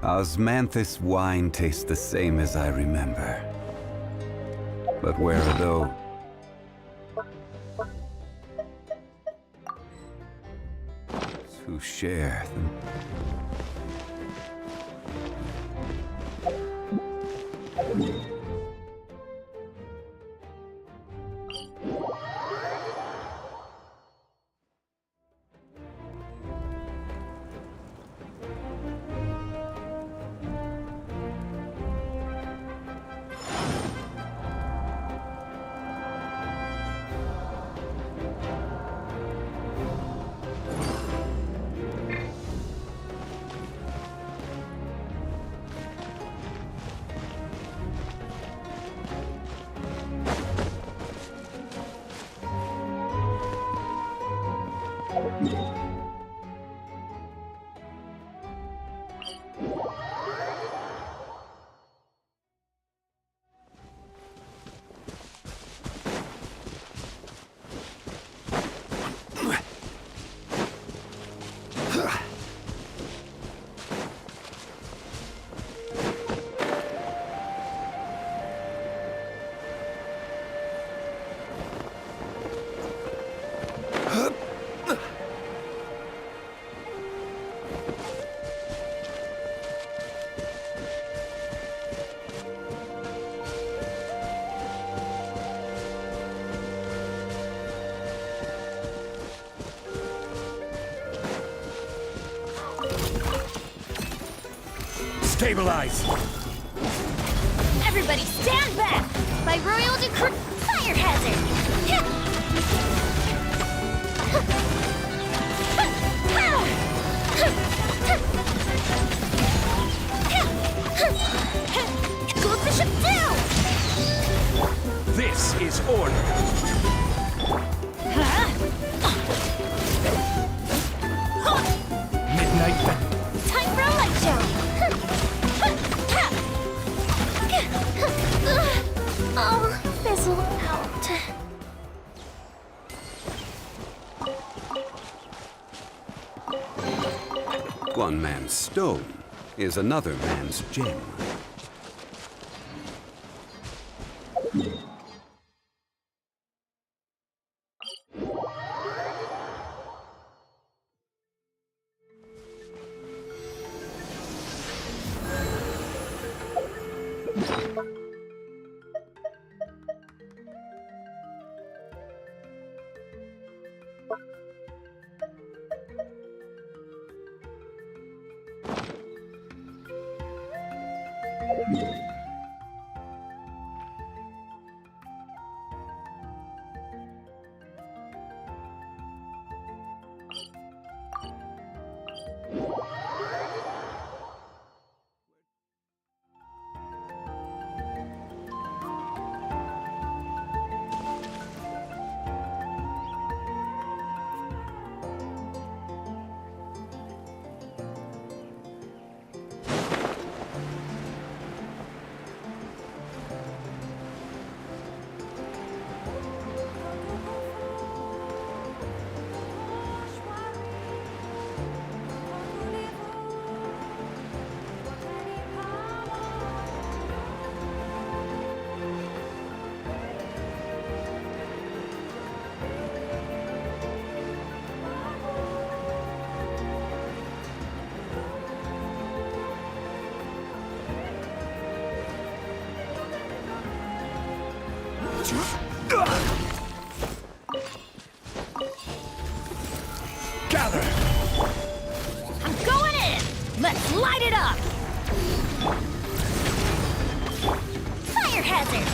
Osmanthus wine tastes the same as I remember. But where are those? Who share them? Stabilize! Everybody stand back! By royal decree, fire hazard! Go bishop down! This is order! Midnight. Time for a light show! Oh, fizzle out. One man's stone is another man's gem. Gather! I'm going in! Let's light it up! Fire hazard!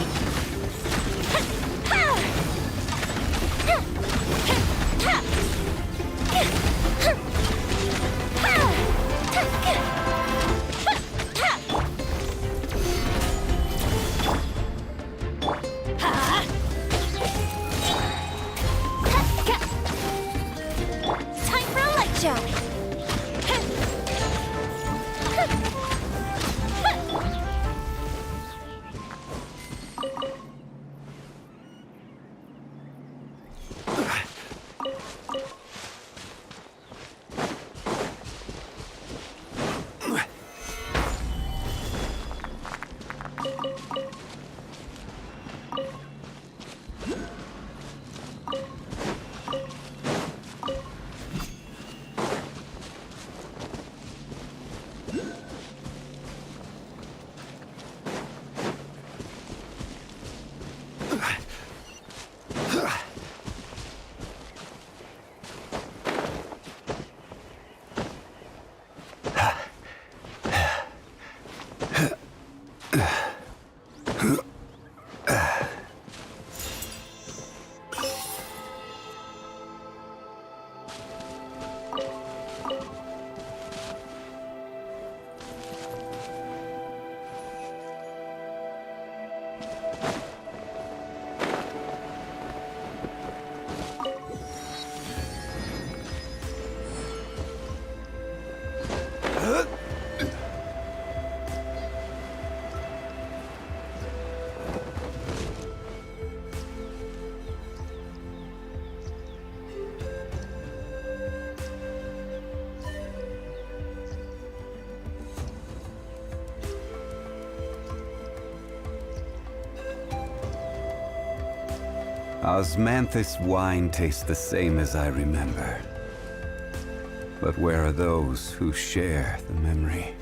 Osmanthus wine tastes the same as I remember. But where are those who share the memory?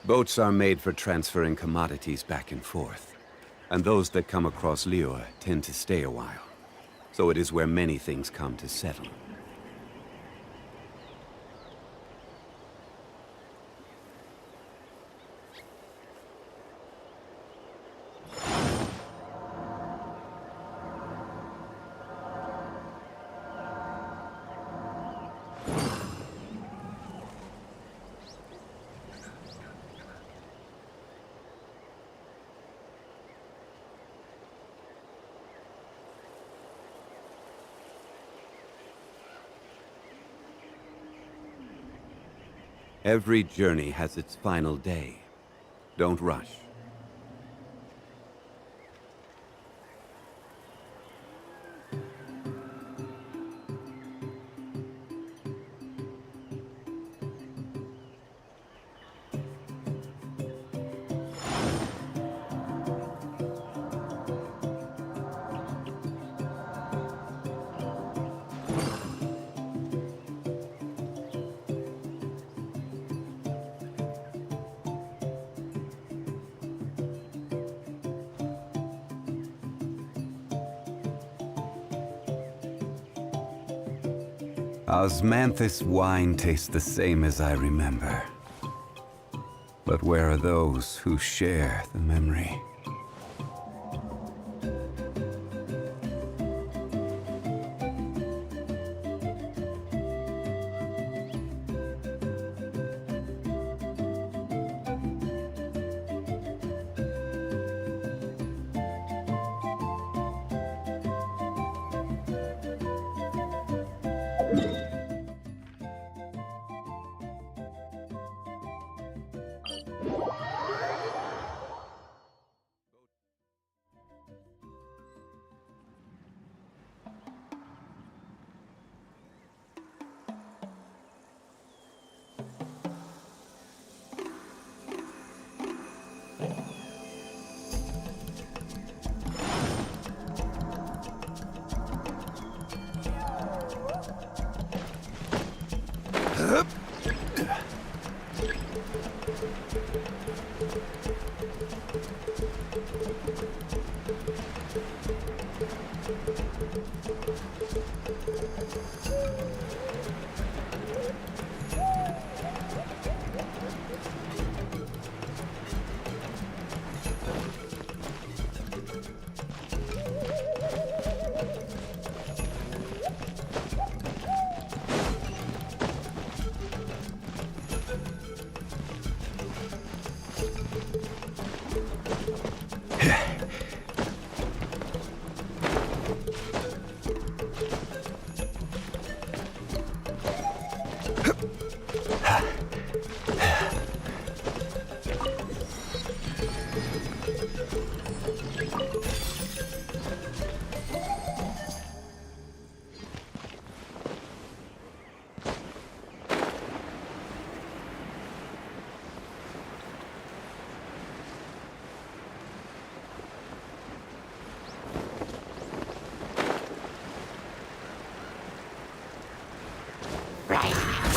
Boats are made for transferring commodities back and forth. And those that come across Liyue tend to stay a while. So it is where many things come to settle. Every journey has its final day. Don't rush. Osmanthus wine tastes the same as I remember. But where are those who share the memory?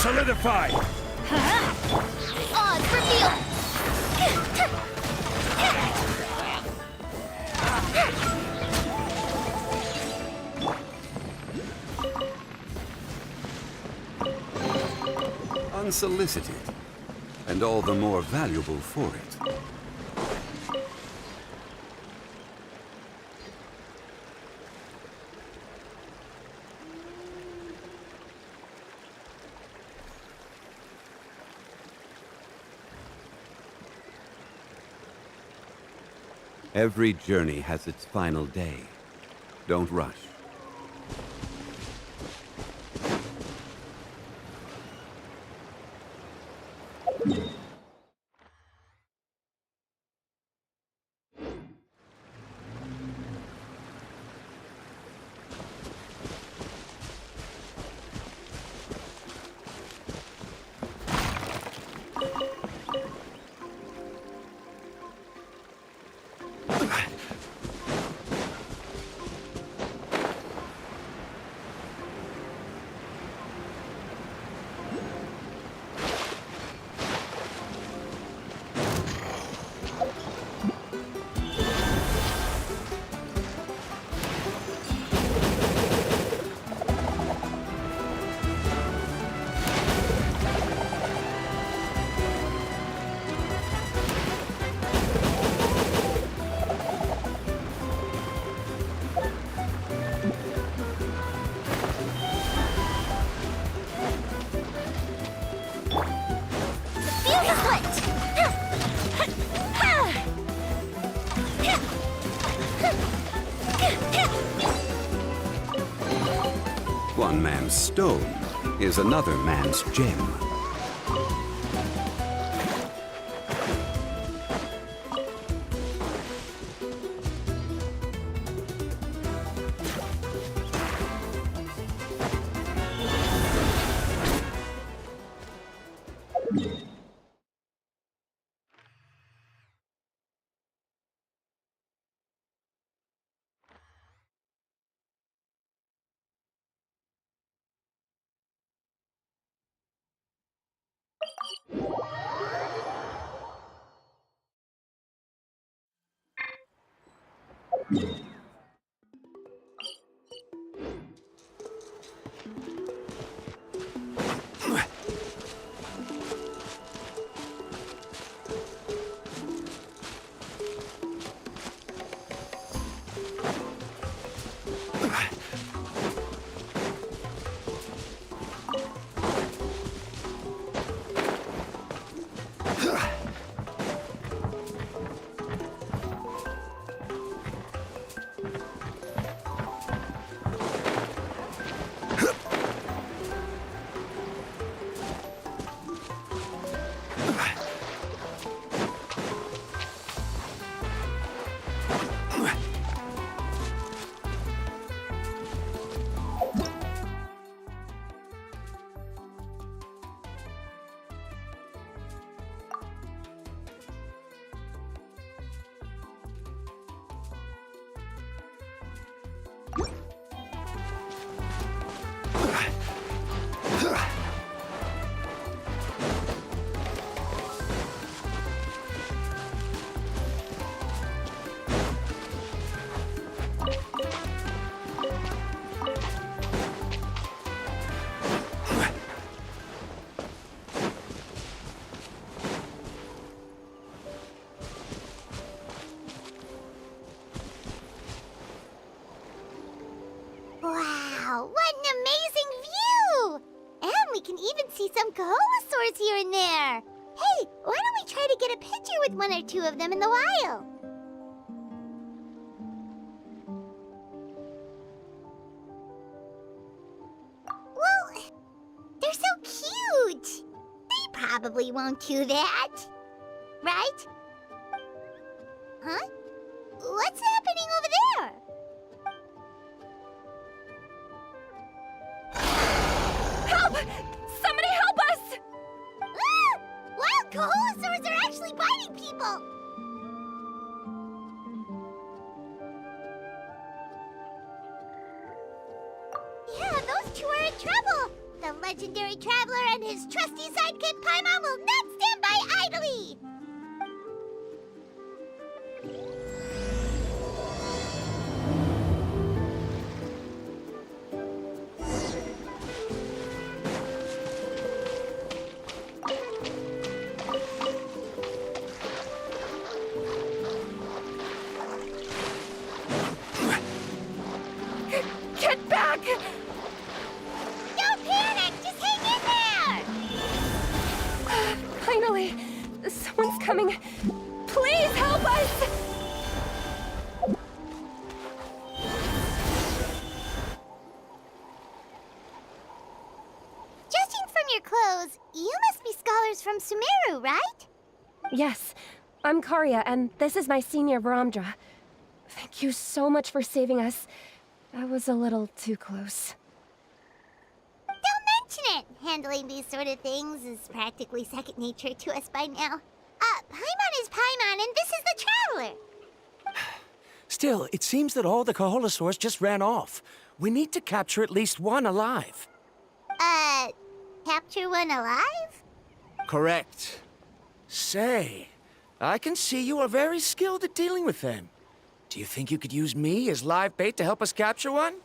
Solidify! Odds reveal! Unsolicited, and all the more valuable for it. Every journey has its final day. Don't rush. One man's stone is another man's gem. Wow, what an amazing view! And we can even see some Kaholosaurs here and there. Hey, why don't we try to get a picture with one or two of them in the wild? Well, they're so cute. They probably won't do that. Right? Huh? What's happening over there? Help! Somebody help us! Ah! Wild Kaholosaurs are actually biting people! Yeah, those two are in trouble! The legendary traveler and his trusty sidekick Paimon will not stand by idly! Get back! Don't panic! Just hang in there! Finally, someone's coming. Please help us! Judging from your clothes, you must be scholars from Sumeru, right? Yes, I'm Karya, and this is my senior Varamdra. Thank you so much for saving us. That was a little too close. Don't mention it! Handling these sort of things is practically second nature to us by now. Paimon is Paimon, and this is the Traveler! Still, it seems that all the Kaholosaurs just ran off. We need to capture at least one alive. Capture one alive? Correct. Say, I can see you are very skilled at dealing with them. Do you think you could use me as live bait to help us capture one?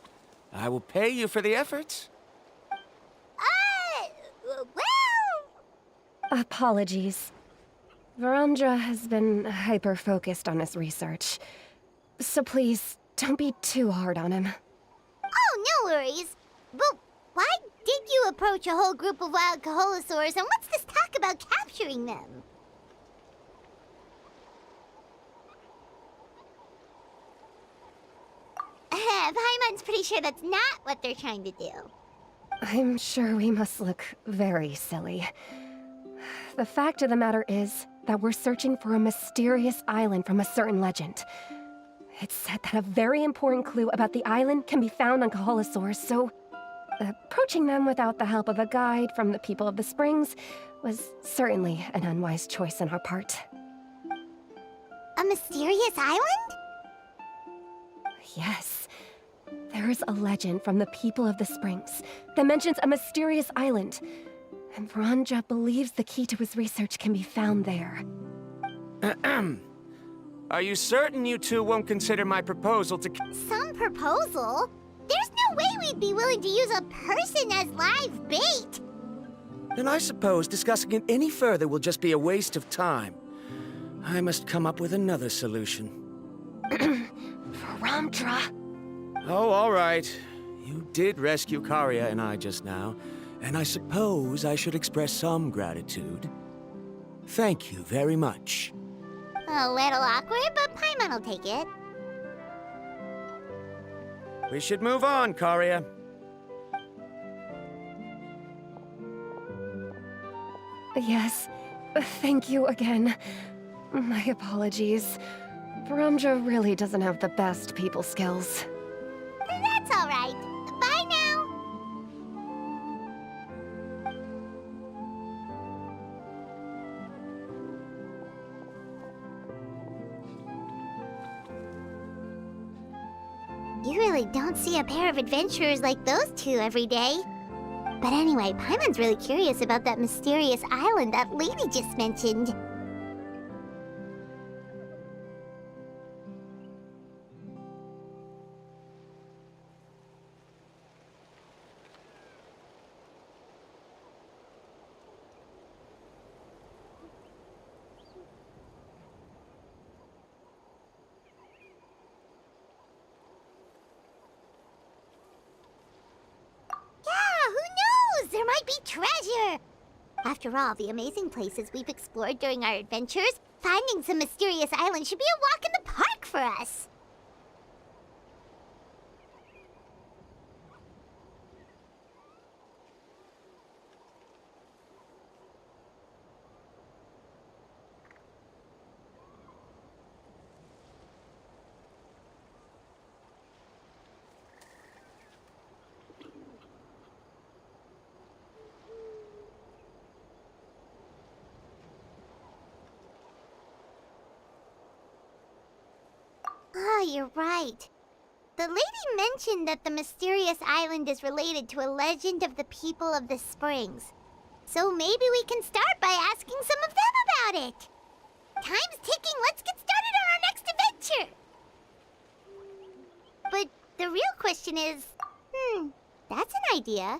I will pay you for the efforts. Well... Apologies. Varamdra has been hyper-focused on his research. So please, don't be too hard on him. Oh, no worries. But why did you approach a whole group of wild Kaholosaurs, and what's this talk about capturing them? Paimon's pretty sure that's not what they're trying to do. I'm sure we must look very silly. The fact of the matter is that we're searching for a mysterious island from a certain legend. It's said that a very important clue about the island can be found on Kaholosaurs, so approaching them without the help of a guide from the people of the Springs was certainly an unwise choice on our part. A mysterious island? Yes. There is a legend from the people of the Springs that mentions a mysterious island, and Varamdra believes the key to his research can be found there. Are you certain you two won't consider my proposal to... Some proposal? There's no way we'd be willing to use a person as live bait! Then I suppose discussing it any further will just be a waste of time. I must come up with another solution. Varamdra! Oh, all right. You did rescue Karya and I just now, and I suppose I should express some gratitude. Thank you very much. A little awkward, but Paimon will take it. We should move on, Karya. Yes, thank you again. My apologies. Varamdra really doesn't have the best people skills. That's all right. Bye now. You really don't see a pair of adventurers like those two every day. But anyway, Paimon's really curious about that mysterious island that lady just mentioned. There might be treasure! After all the amazing places we've explored during our adventures, finding some mysterious island should be a walk in the park for us! Oh, you're right. The lady mentioned that the mysterious island is related to a legend of the people of the springs. So maybe we can start by asking some of them about it. Time's ticking. Let's get started on our next adventure. But the real question is, that's an idea.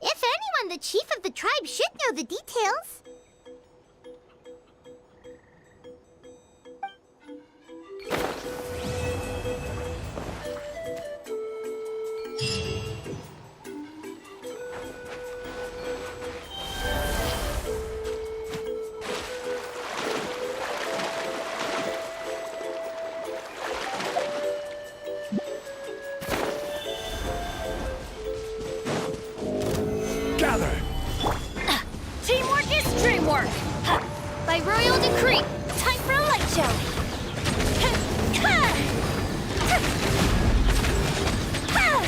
If anyone, the chief of the tribe should know the details. Gather! Teamwork is dreamwork! Ha! By royal decree, time for a light show! Ha! Ha! Ha! Ha!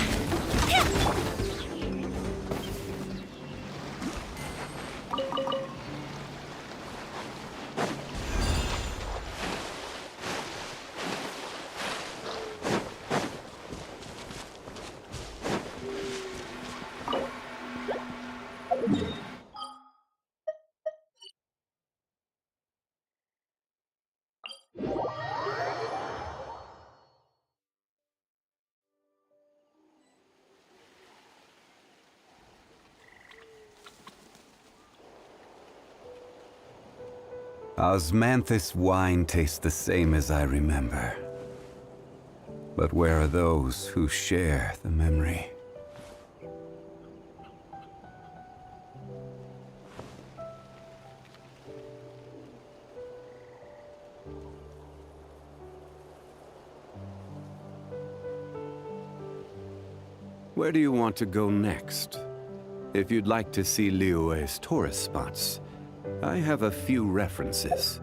Osmanthus wine tastes the same as I remember. But where are those who share the memory? Where do you want to go next? If you'd like to see Liyue's tourist spots, I have a few references.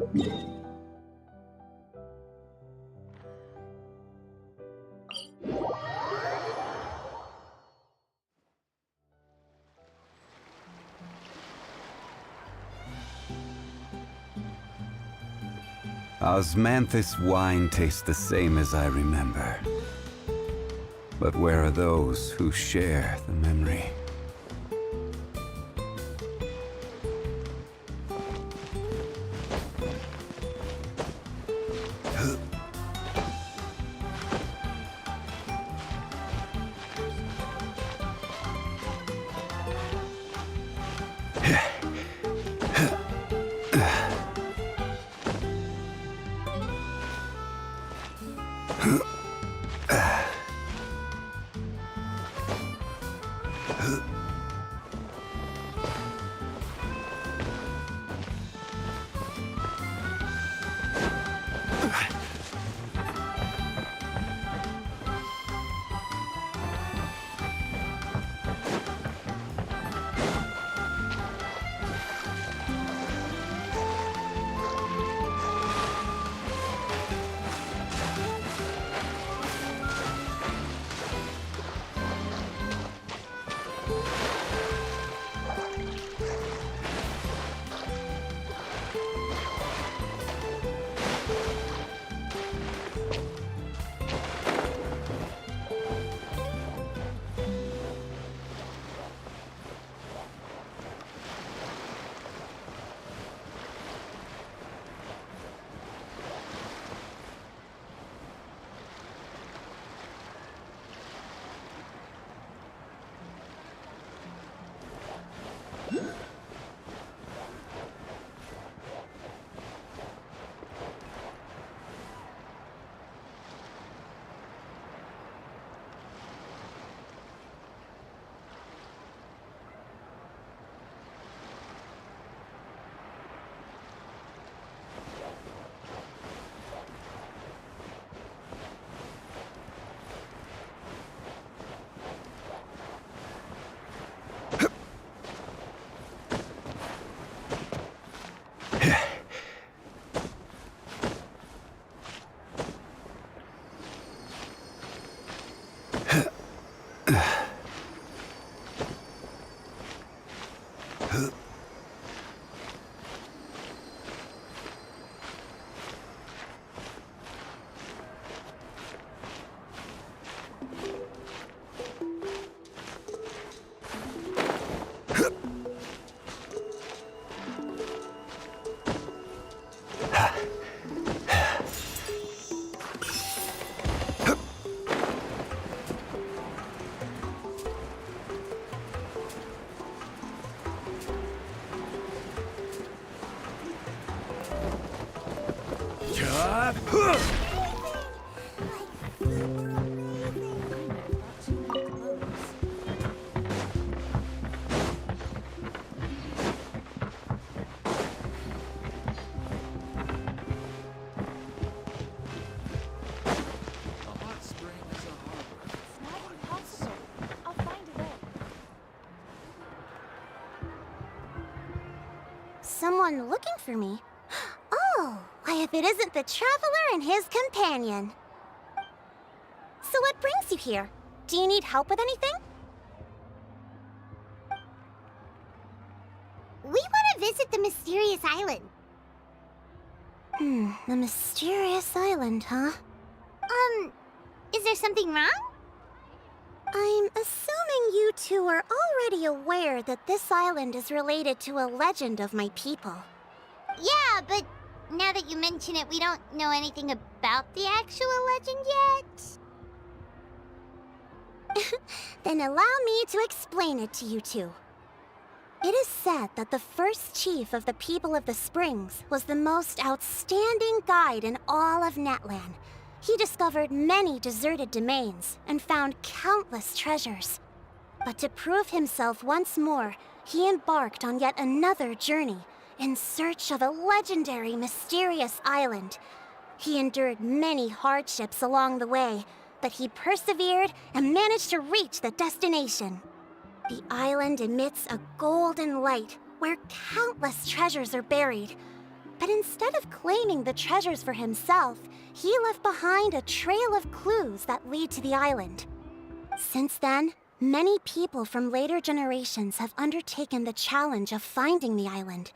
Osmanthus wine tastes the same as I remember. But where are those who share the memory? Someone looking for me? Oh, why if it isn't the Traveler and his companion. So what brings you here? Do you need help with anything? We want to visit the mysterious island. The mysterious island, huh? Is there something wrong? I'm assuming you two are already aware that this island is related to a legend of my people. Yeah, but now that you mention it, we don't know anything about the actual legend yet. Then allow me to explain it to you two. It is said that the first chief of the people of the Springs was the most outstanding guide in all of Netland. He discovered many deserted domains and found countless treasures. But to prove himself once more, he embarked on yet another journey in search of a legendary, mysterious island. He endured many hardships along the way, but he persevered and managed to reach the destination. The island emits a golden light where countless treasures are buried. But instead of claiming the treasures for himself, he left behind a trail of clues that lead to the island. Since then, many people from later generations have undertaken the challenge of finding the island.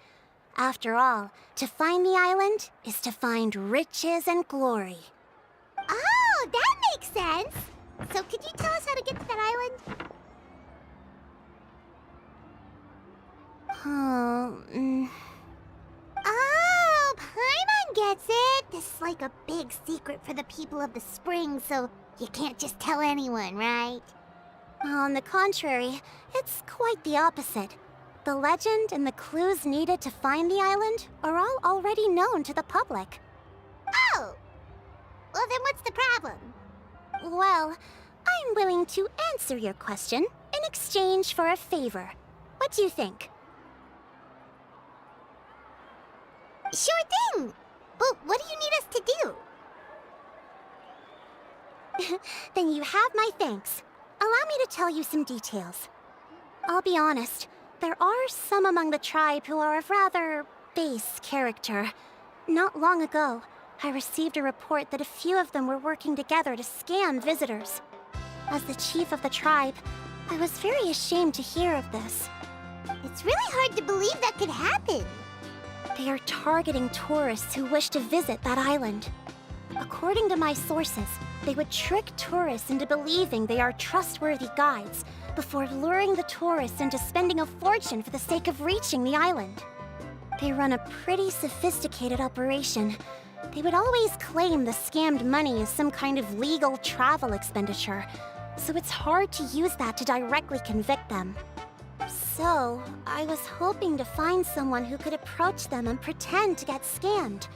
After all, to find the island is to find riches and glory. Oh, that makes sense! So could you tell us how to get to that island? Oh, Paimon gets it! This is like a big secret for the people of the spring, so you can't just tell anyone, right? On the contrary, it's quite the opposite. The legend and the clues needed to find the island are all already known to the public. Oh! Well, then what's the problem? Well, I'm willing to answer your question in exchange for a favor. What do you think? Sure thing! But what do you need us to do? Then you have my thanks. Allow me to tell you some details. I'll be honest, there are some among the tribe who are of rather base character. Not long ago, I received a report that a few of them were working together to scam visitors. As the chief of the tribe, I was very ashamed to hear of this. It's really hard to believe that could happen. They are targeting tourists who wish to visit that island. According to my sources, they would trick tourists into believing they are trustworthy guides before luring the tourists into spending a fortune for the sake of reaching the island. They run a pretty sophisticated operation. They would always claim the scammed money is some kind of legal travel expenditure, so it's hard to use that to directly convict them. So, I was hoping to find someone who could approach them and pretend to get scammed.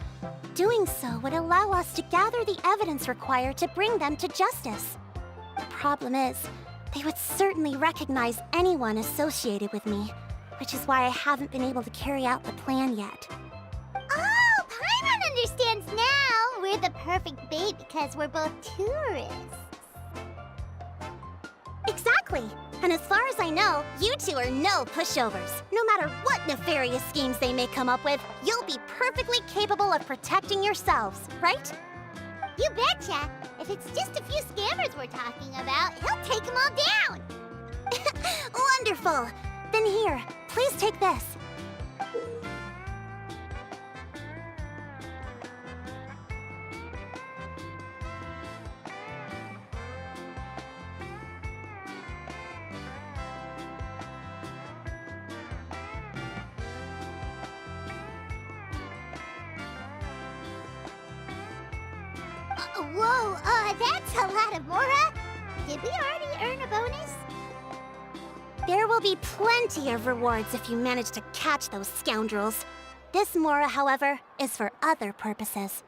Doing so would allow us to gather the evidence required to bring them to justice. The problem is, they would certainly recognize anyone associated with me, which is why I haven't been able to carry out the plan yet. Oh, Paimon understands now! We're the perfect bait because we're both tourists. Exactly! And as far as I know, you two are no pushovers. No matter what nefarious schemes they may come up with, you'll be perfectly capable of protecting yourselves, right? You betcha! If it's just a few scammers we're talking about, he'll take them all down! Wonderful! Then here, please take this. Whoa, that's a lot of Mora. Did we already earn a bonus? There will be plenty of rewards if you manage to catch those scoundrels. This Mora, however, is for other purposes.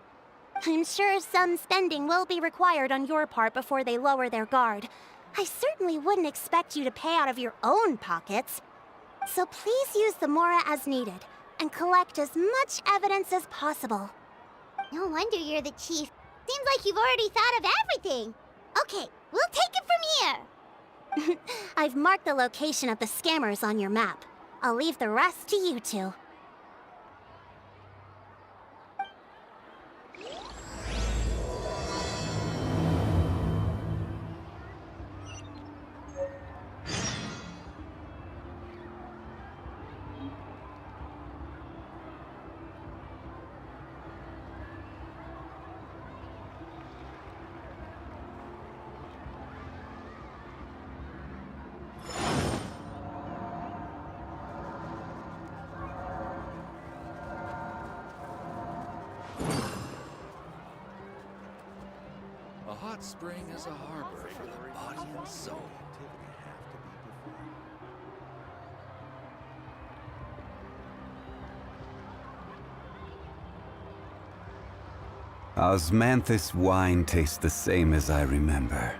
I'm sure some spending will be required on your part before they lower their guard. I certainly wouldn't expect you to pay out of your own pockets. So please use the Mora as needed, and collect as much evidence as possible. No wonder you're the chief. Seems like you've already thought of everything. Okay, we'll take it from here. I've marked the location of the scammers on your map. I'll leave the rest to you two. A hot spring is a harbor for the body and soul. Osmanthus wine tastes the same as I remember.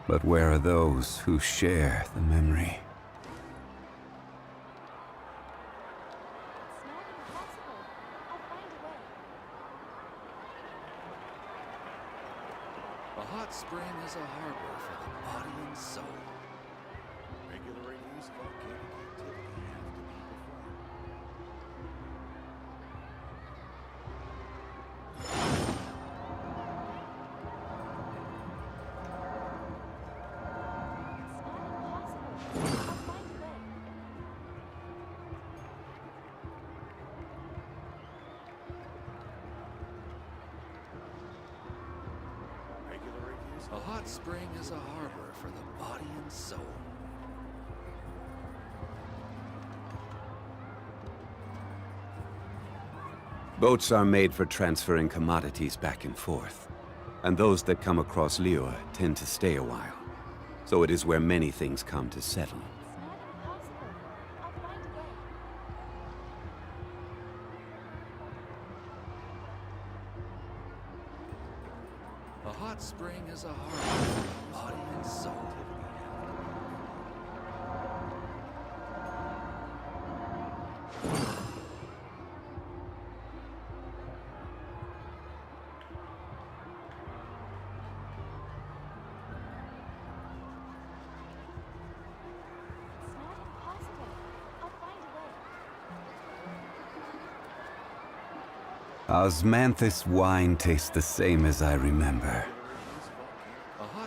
But where are those who share the memory? A hot spring is a harbor for the body and soul. Regular reviews of volcanic activity have to be performed. A hot spring is a harbor for the body and soul. Boats are made for transferring commodities back and forth. And those that come across Liyue tend to stay a while. So it is where many things come to settle. A hot spring is a harbor for the body and soul. Osmanthus wine tastes the same as I remember.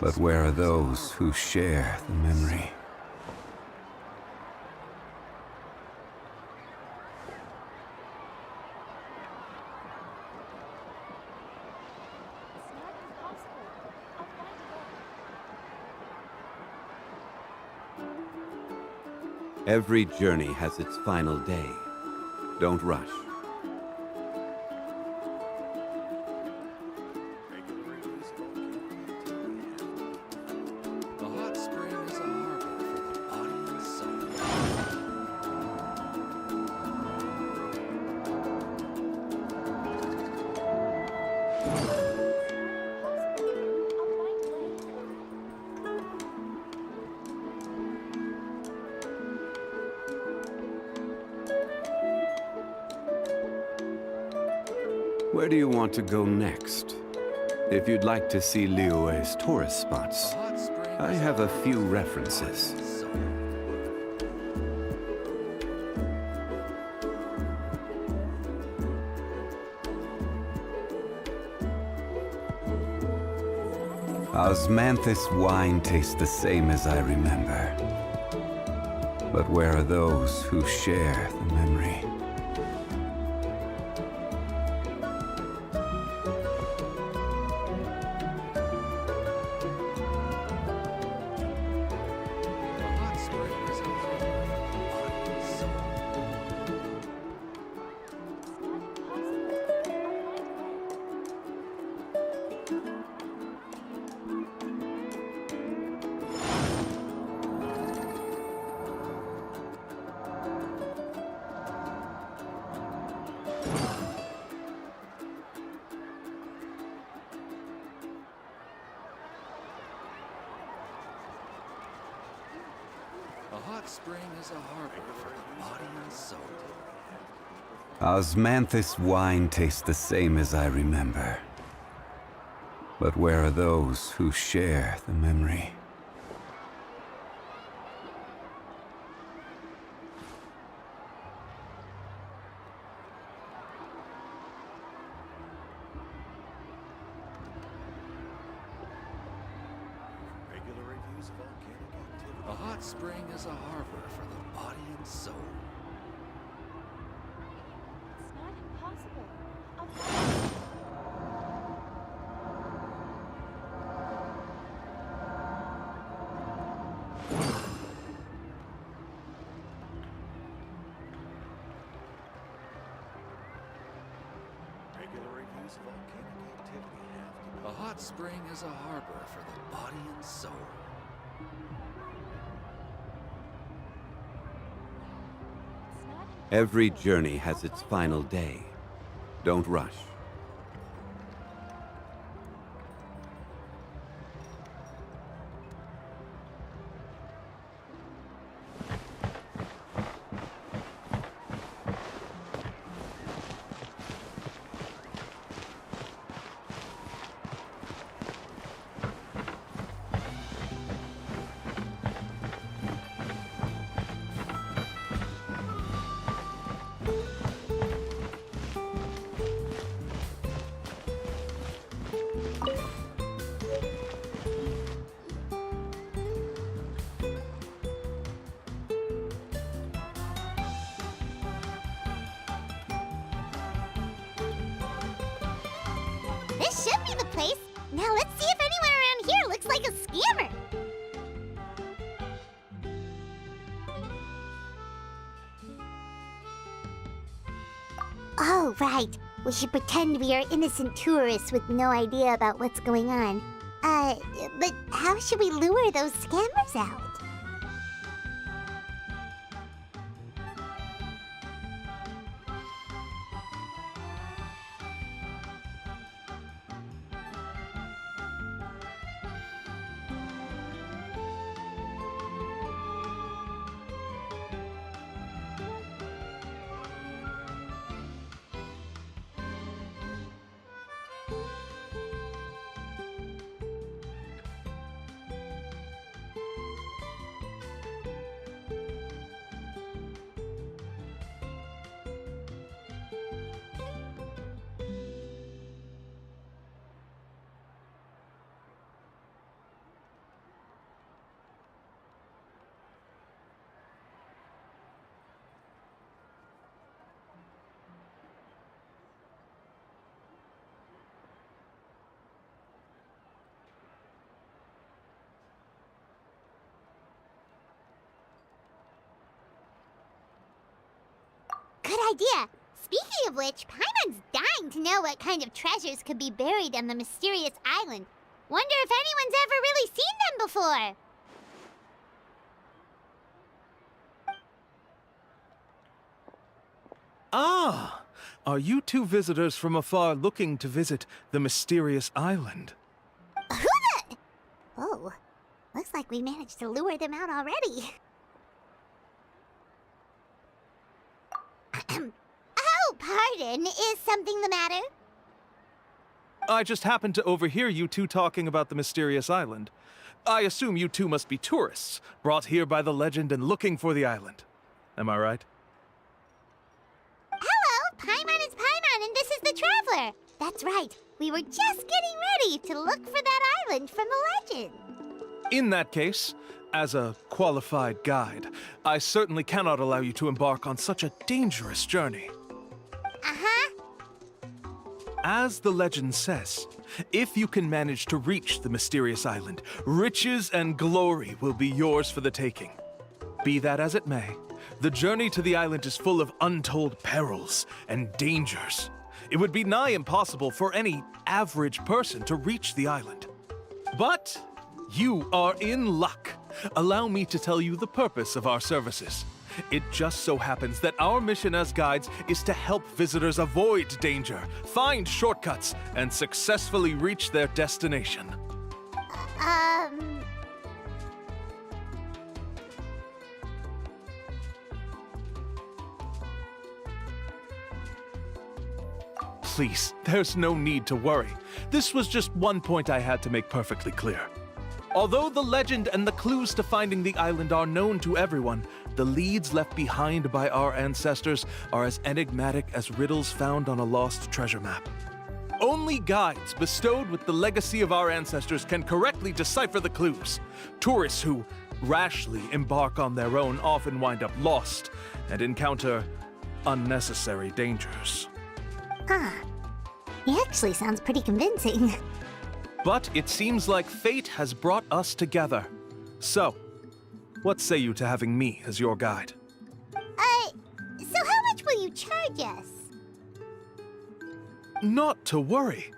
But where are those who share the memory? Every journey has its final day. Don't rush. A hot spring is a harbor for the body and soul. Where do you want to go next? If you'd like to see Liyue's tourist spots, I have a few references. Osmanthus wine tastes the same as I remember. But where are those who share the memory? spring is a harbor for the body and soul. Osmanthus wine tastes the same as I remember. But where are those who share the memory? Regular reviews of volcanic activity. A hot spring is a harbor for the body and soul. It's not impossible. Regular reviews of volcanic activity have to be. A hot spring is a harbor for the body and soul. Every journey has its final day. Don't rush. This should be the place. Now let's see if anyone around here looks like a scammer. Oh, right. We should pretend we are innocent tourists with no idea about what's going on. But how should we lure those scammers out? Good idea. Speaking of which, Paimon's dying to know what kind of treasures could be buried on the mysterious island. Wonder if anyone's ever really seen them before. Ah! Are you two visitors from afar looking to visit the mysterious island? Who the... Oh, looks like we managed to lure them out already. Oh, pardon. Is something the matter? I just happened to overhear you two talking about the mysterious island. I assume you two must be tourists, brought here by the legend and looking for the island. Am I right? Hello, Paimon is Paimon, and this is the Traveler. That's right. We were just getting ready to look for that island from the legend. In that case, as a qualified guide, I certainly cannot allow you to embark on such a dangerous journey. Uh-huh. As the legend says, if you can manage to reach the mysterious island, riches and glory will be yours for the taking. Be that as it may, the journey to the island is full of untold perils and dangers. It would be nigh impossible for any average person to reach the island. But you are in luck. Allow me to tell you the purpose of our services. It just so happens that our mission as guides is to help visitors avoid danger, find shortcuts, and successfully reach their destination. please, there's no need to worry. This was just one point I had to make perfectly clear. Although the legend and the clues to finding the island are known to everyone, the leads left behind by our ancestors are as enigmatic as riddles found on a lost treasure map. Only guides bestowed with the legacy of our ancestors can correctly decipher the clues. Tourists who rashly embark on their own often wind up lost and encounter unnecessary dangers. He actually sounds pretty convincing. But it seems like fate has brought us together. So, what say you to having me as your guide? So how much will you charge us? Not to worry.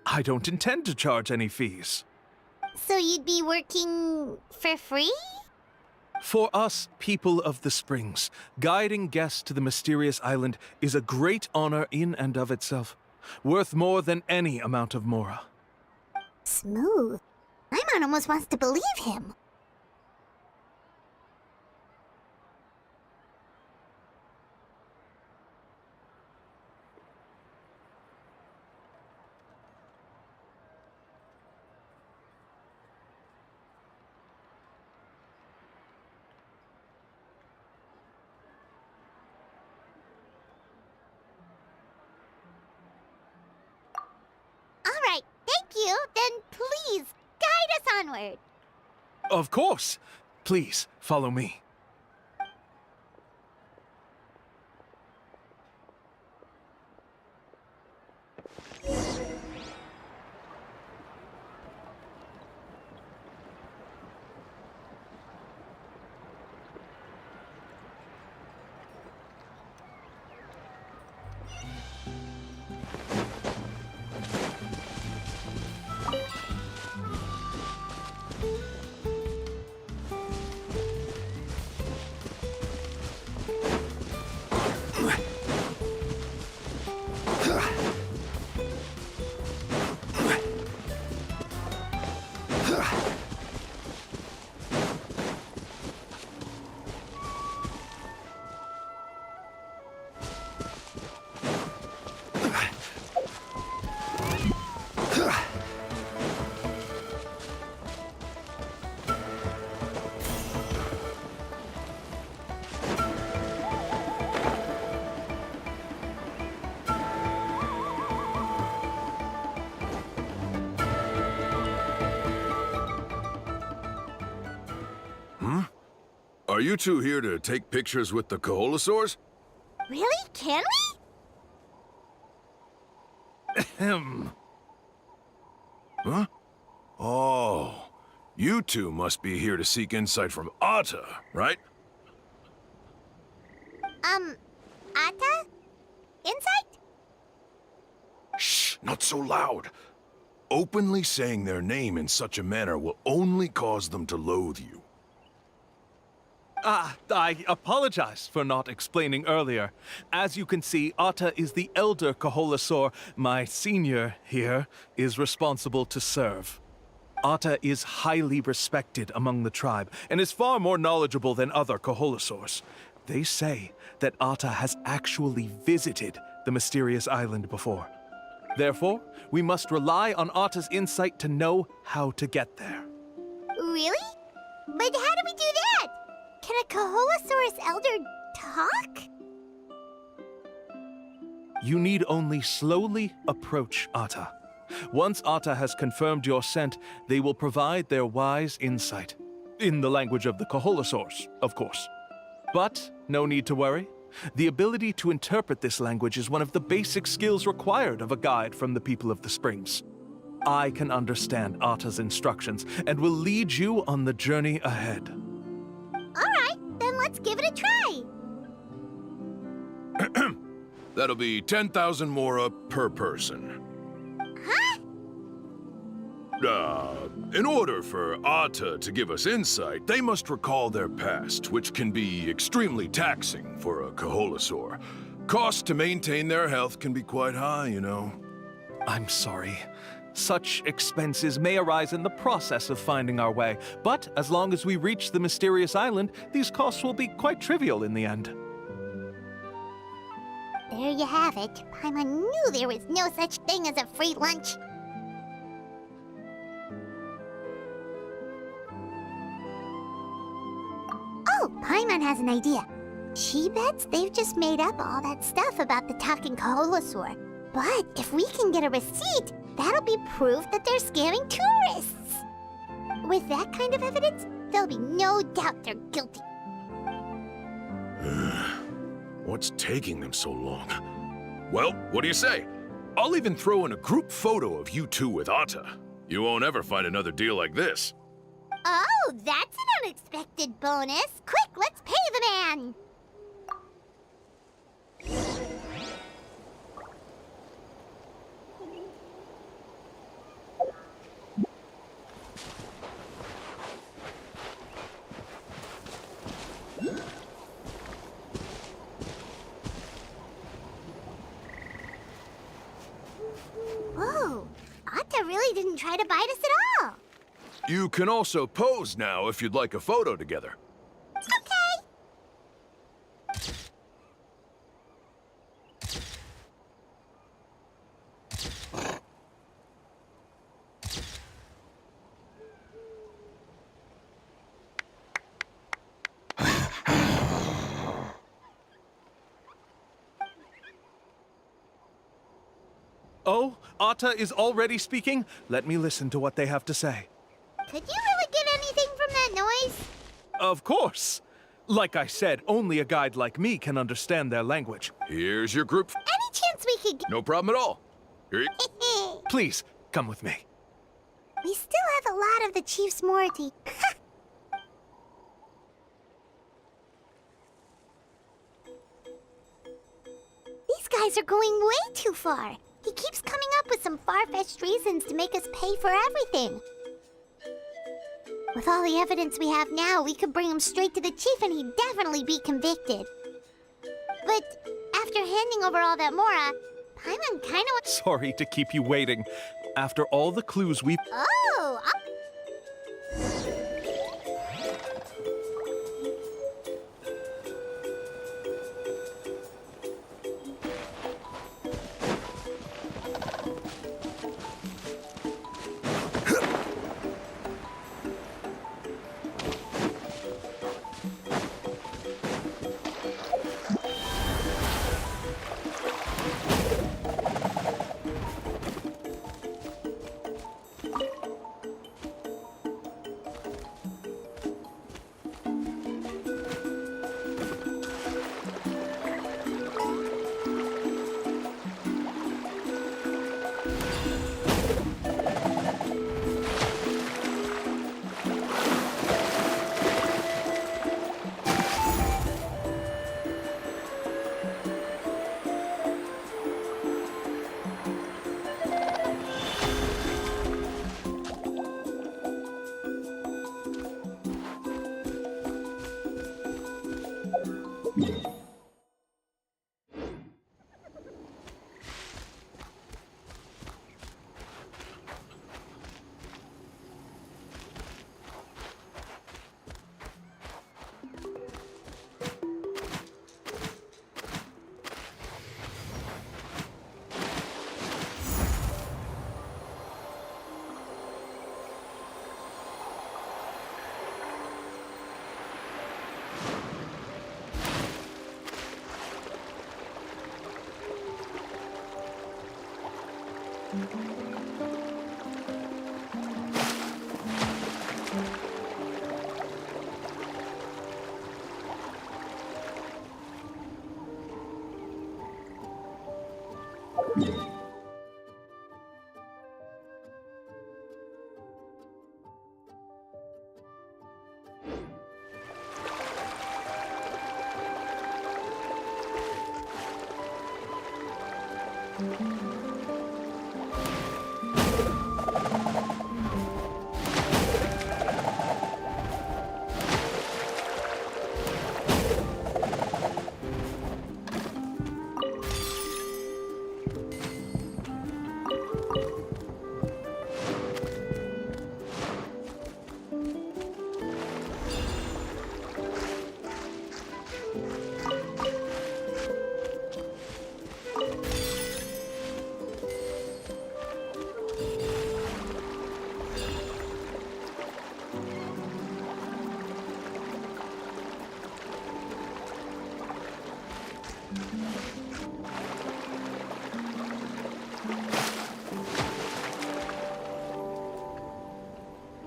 I don't intend to charge any fees. So you'd be working for free? For us, people of the Springs, guiding guests to the mysterious island is a great honor in and of itself, worth more than any amount of mora. Smooth. My man almost wants to believe him. All right, thank you. Then please guide us onward. Of course! Please, follow me. Are you two here to take pictures with the Koholosaurs? Really? Can we? Ahem. Huh? Oh, you two must be here to seek insight from Atta, right? Atta? Insight? Shh, not so loud. Openly saying their name in such a manner will only cause them to loathe you. I apologize for not explaining earlier. As you can see, Atta is the elder Koholosaur. My senior here is responsible to serve. Atta is highly respected among the tribe and is far more knowledgeable than other Koholosaurs. They say that Atta has actually visited the mysterious island before. Therefore, we must rely on Atta's insight to know how to get there. Really? But how do we do that? Can a Koholosaurus elder talk? You need only slowly approach Atta. Once Atta has confirmed your scent, they will provide their wise insight. In the language of the Koholosaurs, of course. But no need to worry. The ability to interpret this language is one of the basic skills required of a guide from the people of the Springs. I can understand Atta's instructions and will lead you on the journey ahead. Alright, then let's give it a try. That'll be 10,000 mora per person. Huh? In order for Atta to give us insight, they must recall their past, which can be extremely taxing for a Koholosaur. Costs to maintain their health can be quite high, you know. I'm sorry. Such expenses may arise in the process of finding our way, but as long as we reach the mysterious island, these costs will be quite trivial in the end. There you have it. Paimon knew there was no such thing as a free lunch. Oh, Paimon has an idea. She bets they've just made up all that stuff about the talking Kaholosaur. But if we can get a receipt, that'll be proof that they're scamming tourists. With that kind of evidence, there'll be no doubt they're guilty. What's taking them so long? Well, what do you say? I'll even throw in a group photo of you two with Atta. You won't ever find another deal like this. Oh, that's an unexpected bonus. Quick, let's pay the man. Whoa, Atta really didn't try to bite us at all. You can also pose now if you'd like a photo together. Okay. Oh, Atta is already speaking? Let me listen to what they have to say. Could you really get anything from that noise? Of course. Like I said, only a guide like me can understand their language. Here's your group. Any chance we could No problem at all. Here you... get... Please, come with me. We still have a lot of the Chief's Morty. These guys are going way too far. He keeps coming up with some far-fetched reasons to make us pay for everything. With all the evidence we have now, we could bring him straight to the chief and he'd definitely be convicted. But after handing over all that Mora, Paimon kind of... Sorry to keep you waiting. After all the clues we've... Oh,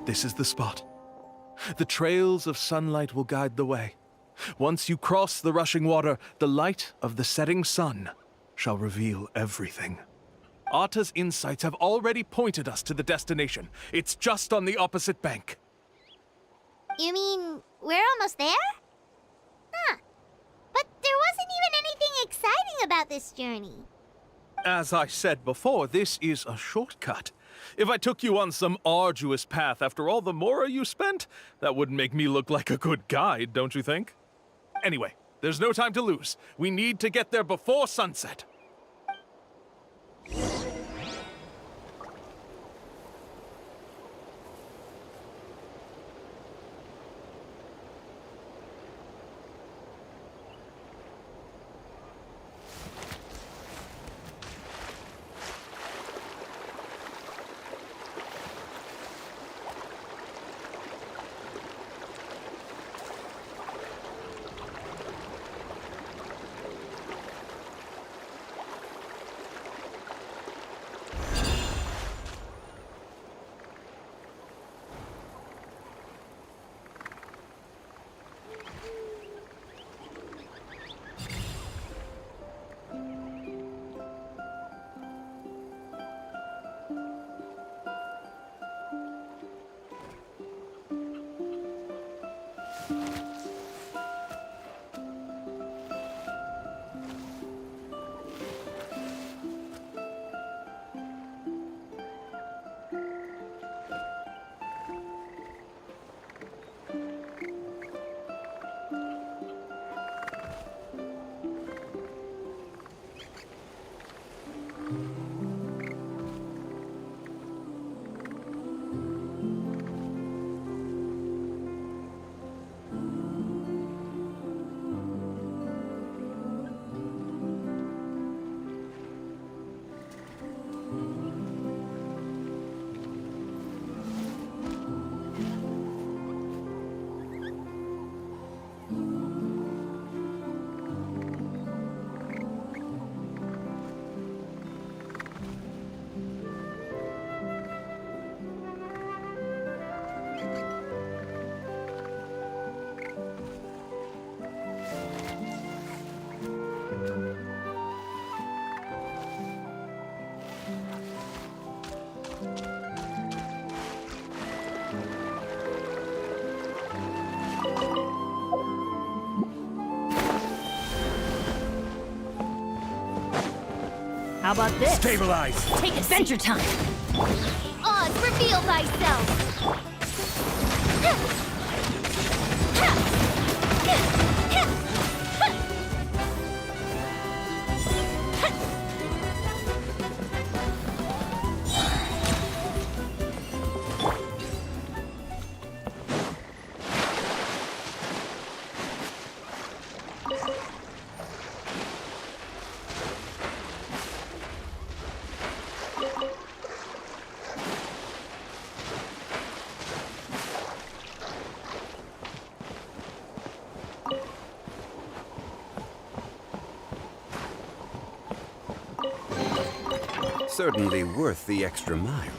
This is the spot. The trails of sunlight will guide the way. Once you cross the rushing water, the light of the setting sun shall reveal everything. Atta's insights have already pointed us to the destination. It's just on the opposite bank. You mean we're almost there? Huh. But there wasn't even anything exciting about this journey. As I said before, this is a shortcut. If I took you on some arduous path after all the mora you spent, that wouldn't make me look like a good guide, don't you think? Anyway, there's no time to lose. We need to get there before sunset. How about this? Stabilize! Take adventure time! Oz, reveal thyself! Certainly worth the extra mile.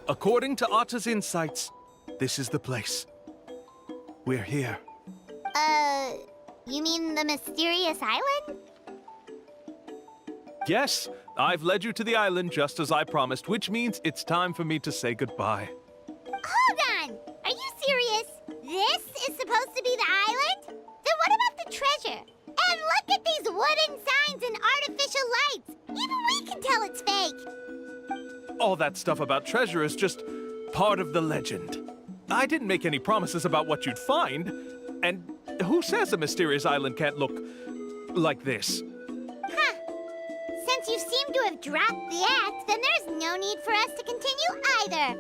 According to Atta's insights, this is the place. We're here. You mean the mysterious island? Yes, I've led you to the island just as I promised, which means it's time for me to say goodbye. Hold on! Are you serious? This is supposed to be the island? Then what about the treasure? And look at these wooden signs! it's fake. All that stuff about treasure is just part of the legend. I didn't make any promises about what you'd find. And who says a mysterious island can't look like this? Huh. Since you seem to have dropped the act, then there's no need for us to continue either.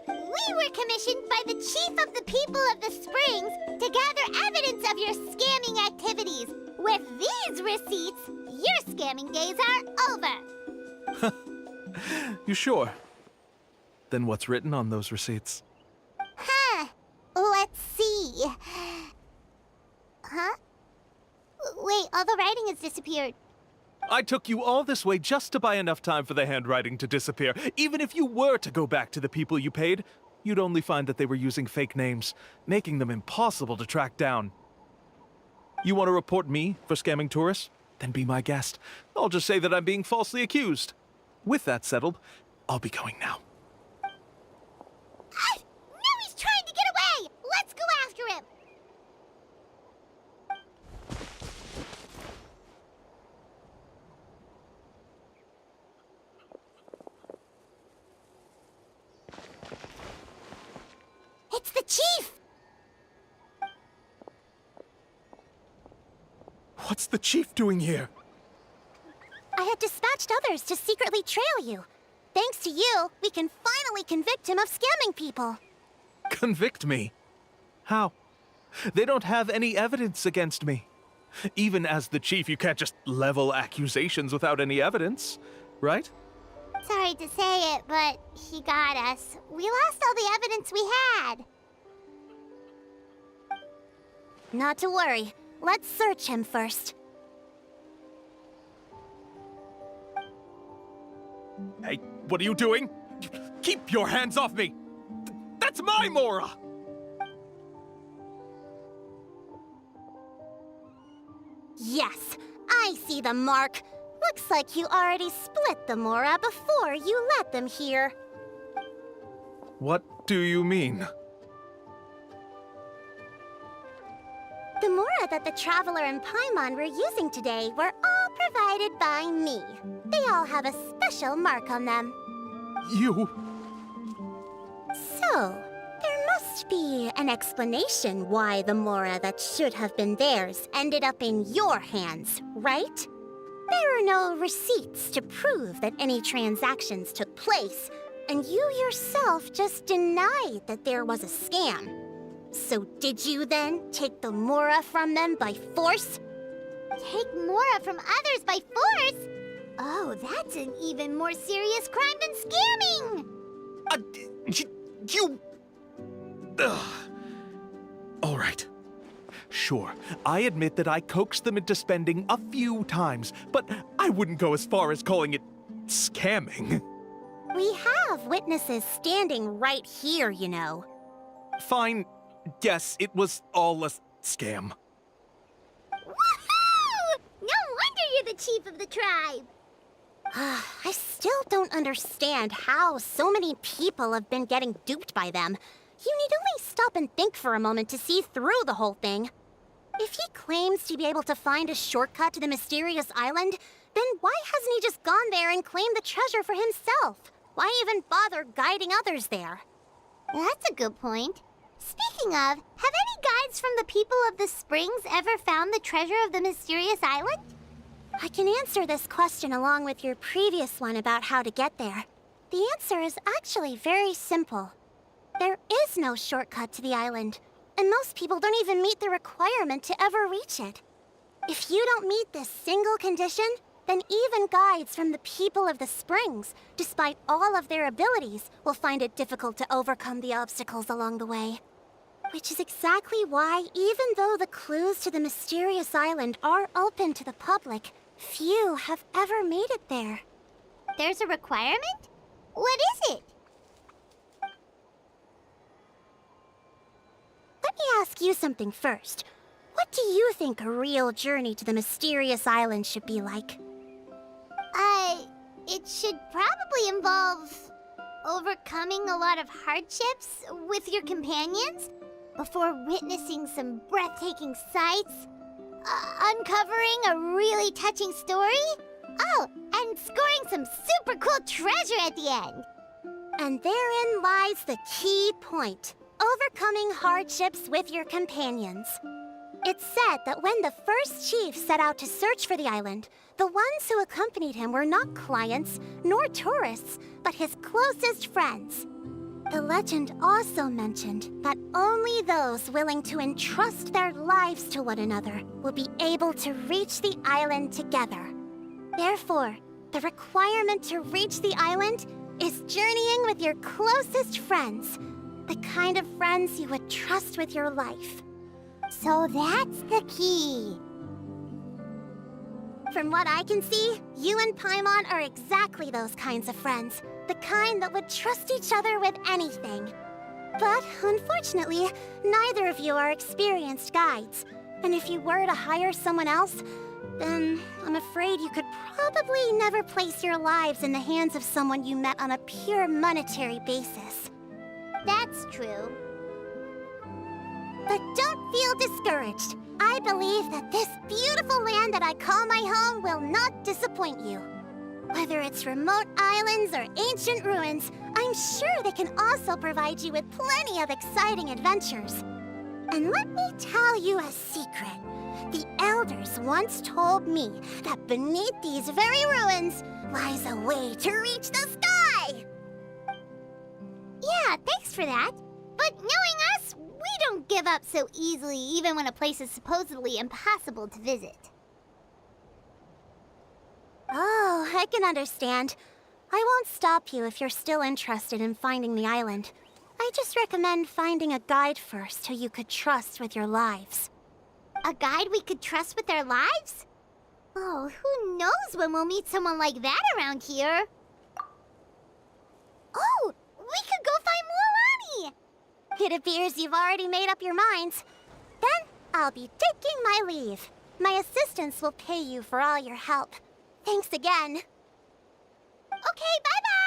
We were commissioned by the chief of the people of the Springs to gather evidence of your scamming activities. With these receipts, your scamming days are over. You sure? Then what's written on those receipts? Huh. Let's see. Huh? Wait, all the writing has disappeared. I took you all this way just to buy enough time for the handwriting to disappear. Even if you were to go back to the people you paid, you'd only find that they were using fake names, making them impossible to track down. You want to report me for scamming tourists? Then be my guest. I'll just say that I'm being falsely accused. With that settled, I'll be going now. Now he's trying to get away! Let's go after him! It's the chief! What's the chief doing here? I had dispatched others to secretly trail you. Thanks to you, we can finally convict him of scamming people. Convict me? How? They don't have any evidence against me. Even as the chief, you can't just level accusations without any evidence, right? Sorry to say it, but he got us. We lost all the evidence we had. Not to worry. Let's search him first. Hey, what are you doing? Keep your hands off me! That's my Mora! Yes, I see the mark. Looks like you already split the Mora before you let them here. What do you mean? The Mora that the Traveler and Paimon were using today were all provided by me. They all have a special mark on them. You... So, there must be an explanation why the Mora that should have been theirs ended up in your hands, right? There are no receipts to prove that any transactions took place, and you yourself just denied that there was a scam. So did you then take the Mora from them by force? Take Mora from others by force? Oh, that's an even more serious crime than scamming! You... Ugh. All right. Sure, I admit that I coaxed them into spending a few times, but I wouldn't go as far as calling it scamming. We have witnesses standing right here, you know. Fine. Yes, it was all a scam. Woohoo! No wonder you're the chief of the tribe! I still don't understand how so many people have been getting duped by them. You need only stop and think for a moment to see through the whole thing. If he claims to be able to find a shortcut to the mysterious island, then why hasn't he just gone there and claimed the treasure for himself? Why even bother guiding others there? That's a good point. Speaking of, have any guides from the people of the Springs ever found the treasure of the mysterious island? I can answer this question along with your previous one about how to get there. The answer is actually very simple. There is no shortcut to the island, and most people don't even meet the requirement to ever reach it. If you don't meet this single condition, then even guides from the people of the Springs, despite all of their abilities, will find it difficult to overcome the obstacles along the way. Which is exactly why, even though the clues to the mysterious island are open to the public, few have ever made it there. There's a requirement? What is it? Let me ask you something first. What do you think a real journey to the mysterious island should be like? It should probably involve overcoming a lot of hardships with your companions before witnessing some breathtaking sights, uncovering a really touching story, Oh, and scoring some super cool treasure at the end. And therein lies the key point. Overcoming hardships with your companions. It's said that when the first chief set out to search for the island, the ones who accompanied him were not clients nor tourists, but his closest friends. The legend also mentioned that only those willing to entrust their lives to one another will be able to reach the island together. Therefore, the requirement to reach the island is journeying with your closest friends, the kind of friends you would trust with your life. So that's the key. From what I can see, you and Paimon are exactly those kinds of friends. The kind that would trust each other with anything. But unfortunately, neither of you are experienced guides. And if you were to hire someone else, then I'm afraid you could probably never place your lives in the hands of someone you met on a pure monetary basis. That's true. But don't feel discouraged. I believe that this beautiful land that I call my home will not disappoint you. Whether it's remote islands or ancient ruins, I'm sure they can also provide you with plenty of exciting adventures. And let me tell you a secret. The elders once told me that beneath these very ruins lies a way to reach the sky! Yeah, thanks for that. But knowing us, we don't give up so easily even when a place is supposedly impossible to visit. Oh, I can understand. I won't stop you if you're still interested in finding the island. I just recommend finding a guide first who you could trust with your lives. A guide we could trust with our lives? Oh, who knows when we'll meet someone like that around here? Oh, we could go find Mualani! It appears you've already made up your minds. Then, I'll be taking my leave. My assistants will pay you for all your help. Thanks again. Okay, bye-bye!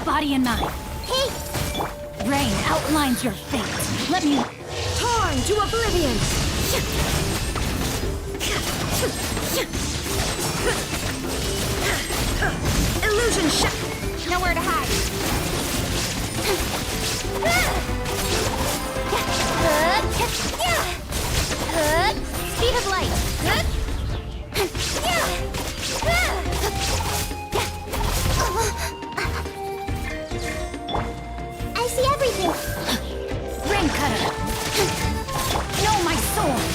Body and mind. Hey! Rain outlines your fate. Let me... Torn to oblivion! Illusion shot! Nowhere to hide. Speed of light. I see everything. Rain cutter. Know my sword.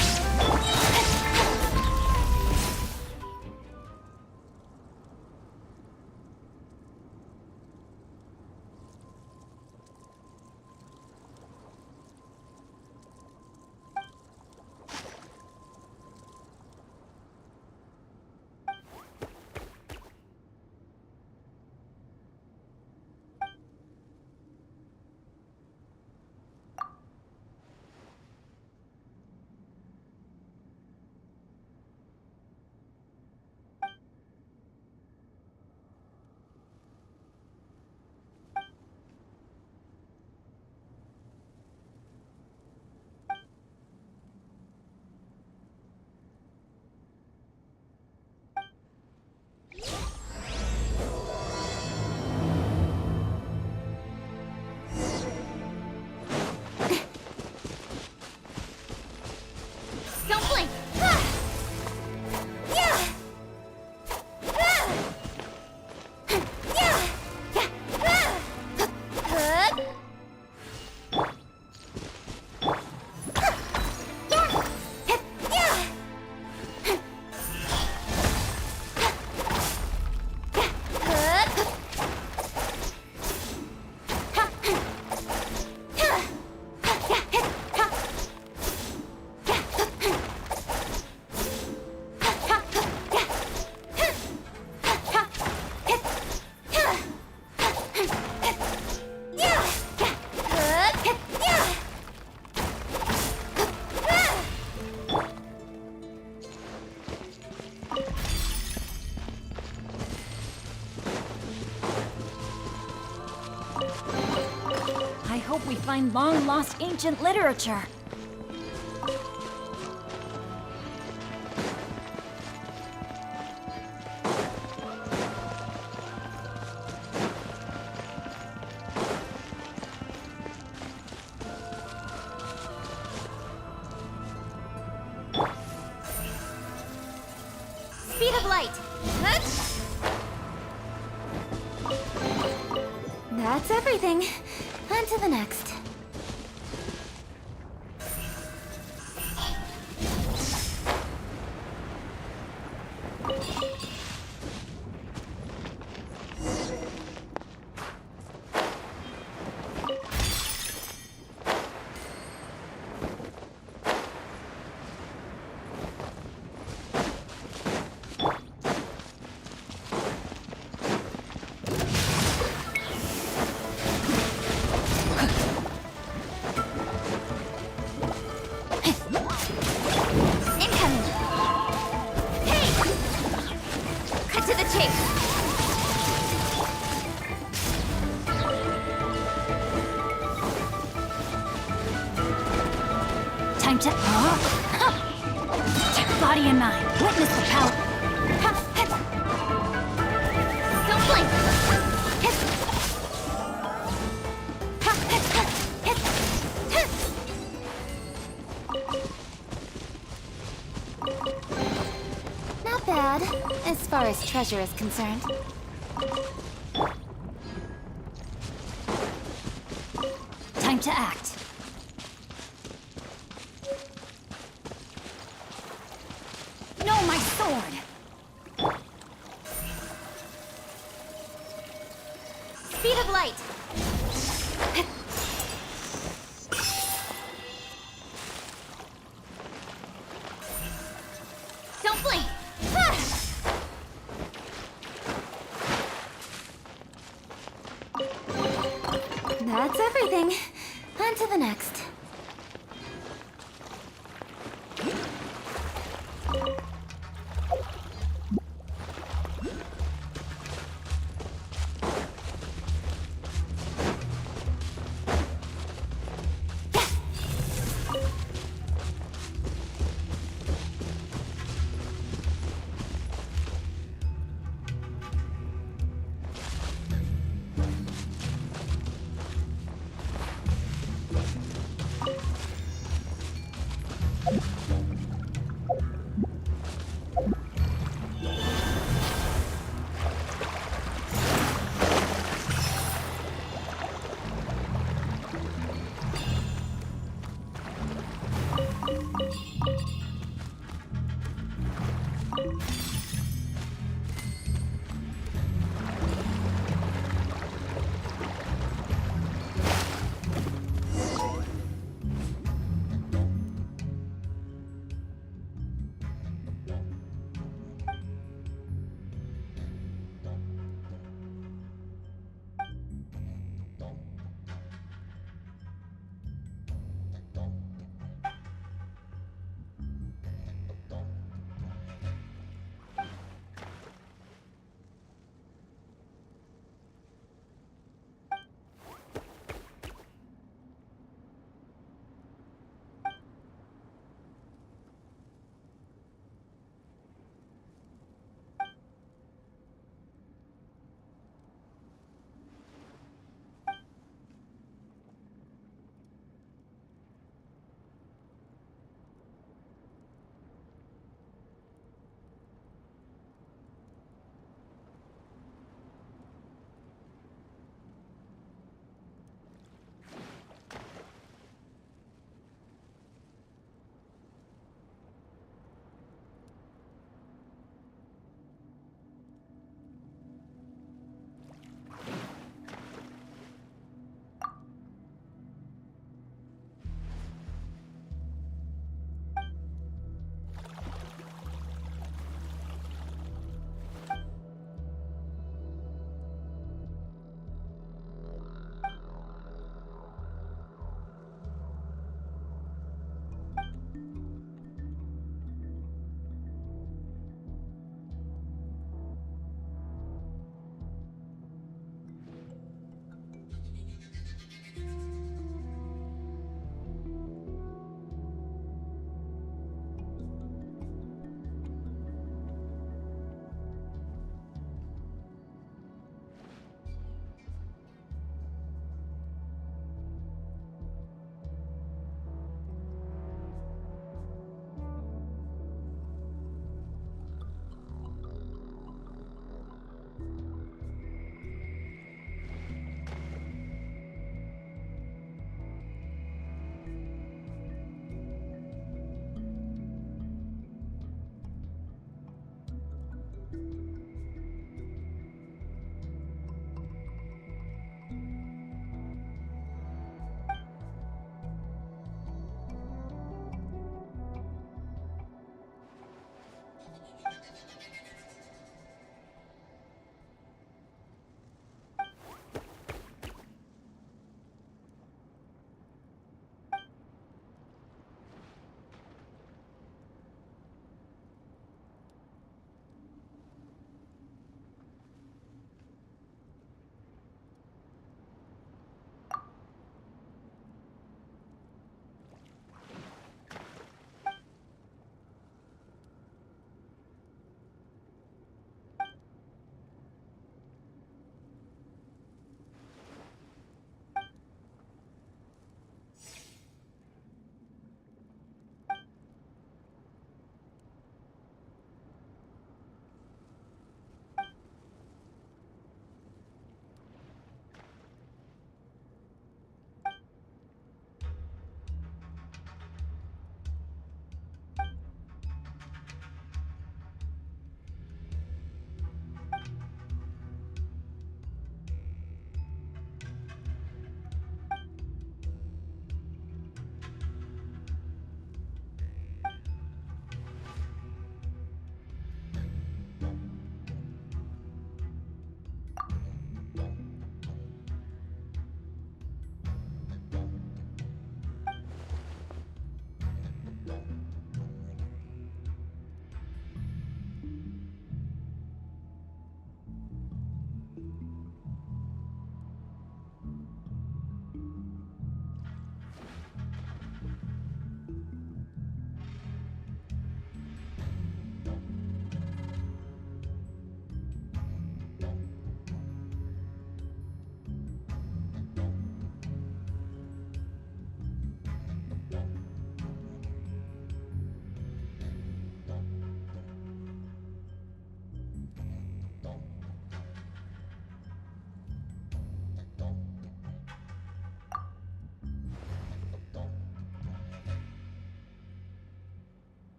Don't blink. I hope we find long-lost ancient literature. Speed of light. That's everything. On to the next. Time to... Body and mind. Witness the power. Don't blink. Not bad, as far as treasure is concerned. Time to act. No, my sword! Speed of light! Don't blink! That's everything. On to the next.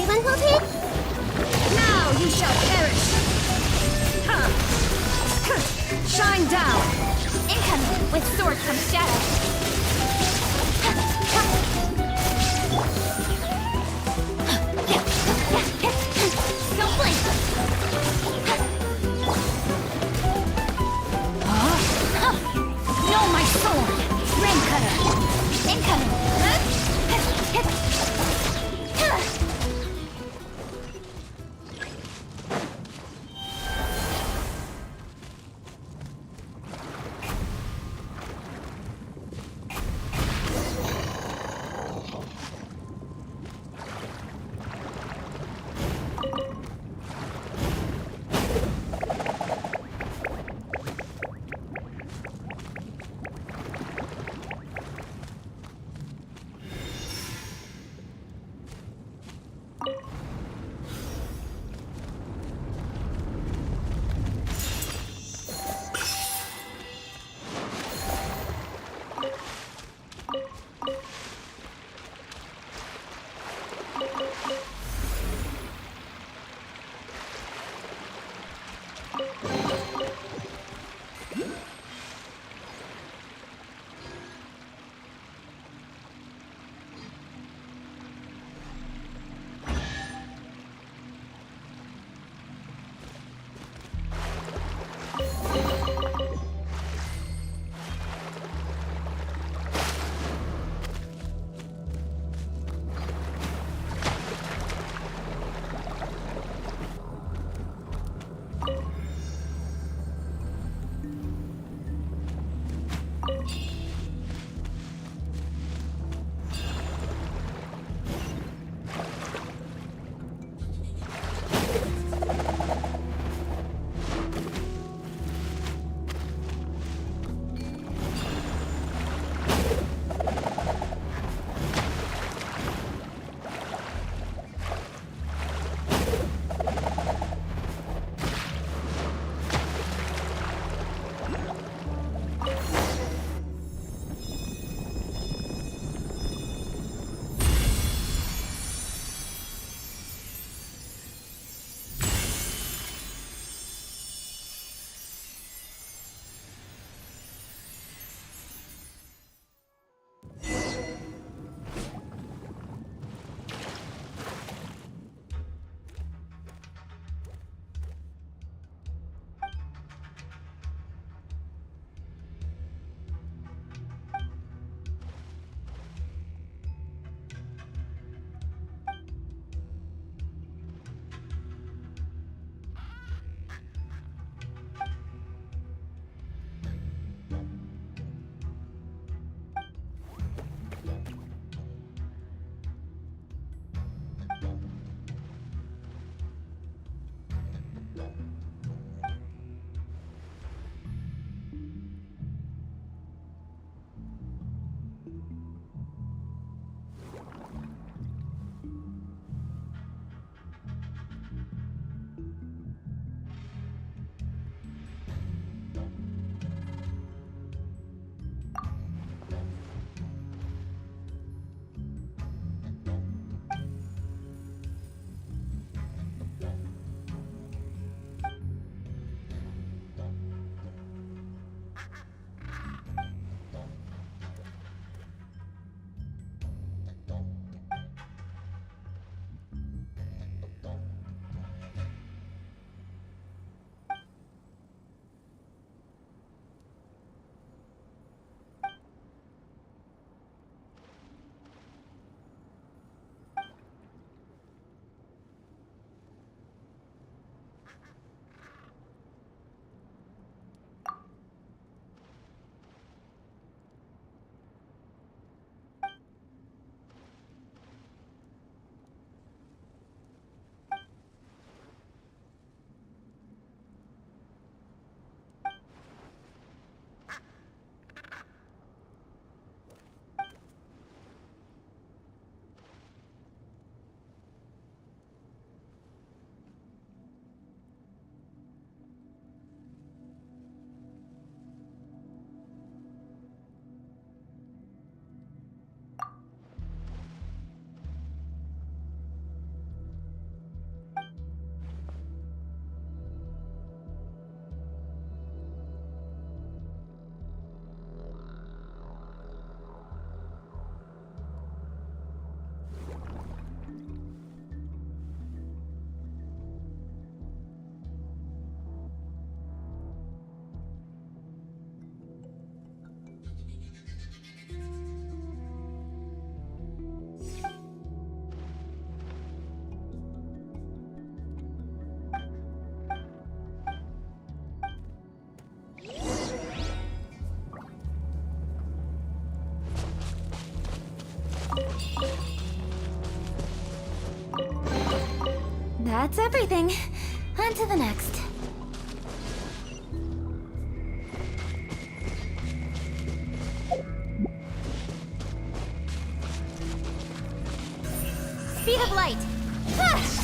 anyone will take? Now you shall perish! Huh. Shine down! Incoming! With sword from shadow! Don't blink! No, my sword! Rain cutter! Incoming! That's everything. On to the next. Speed of light. Ah!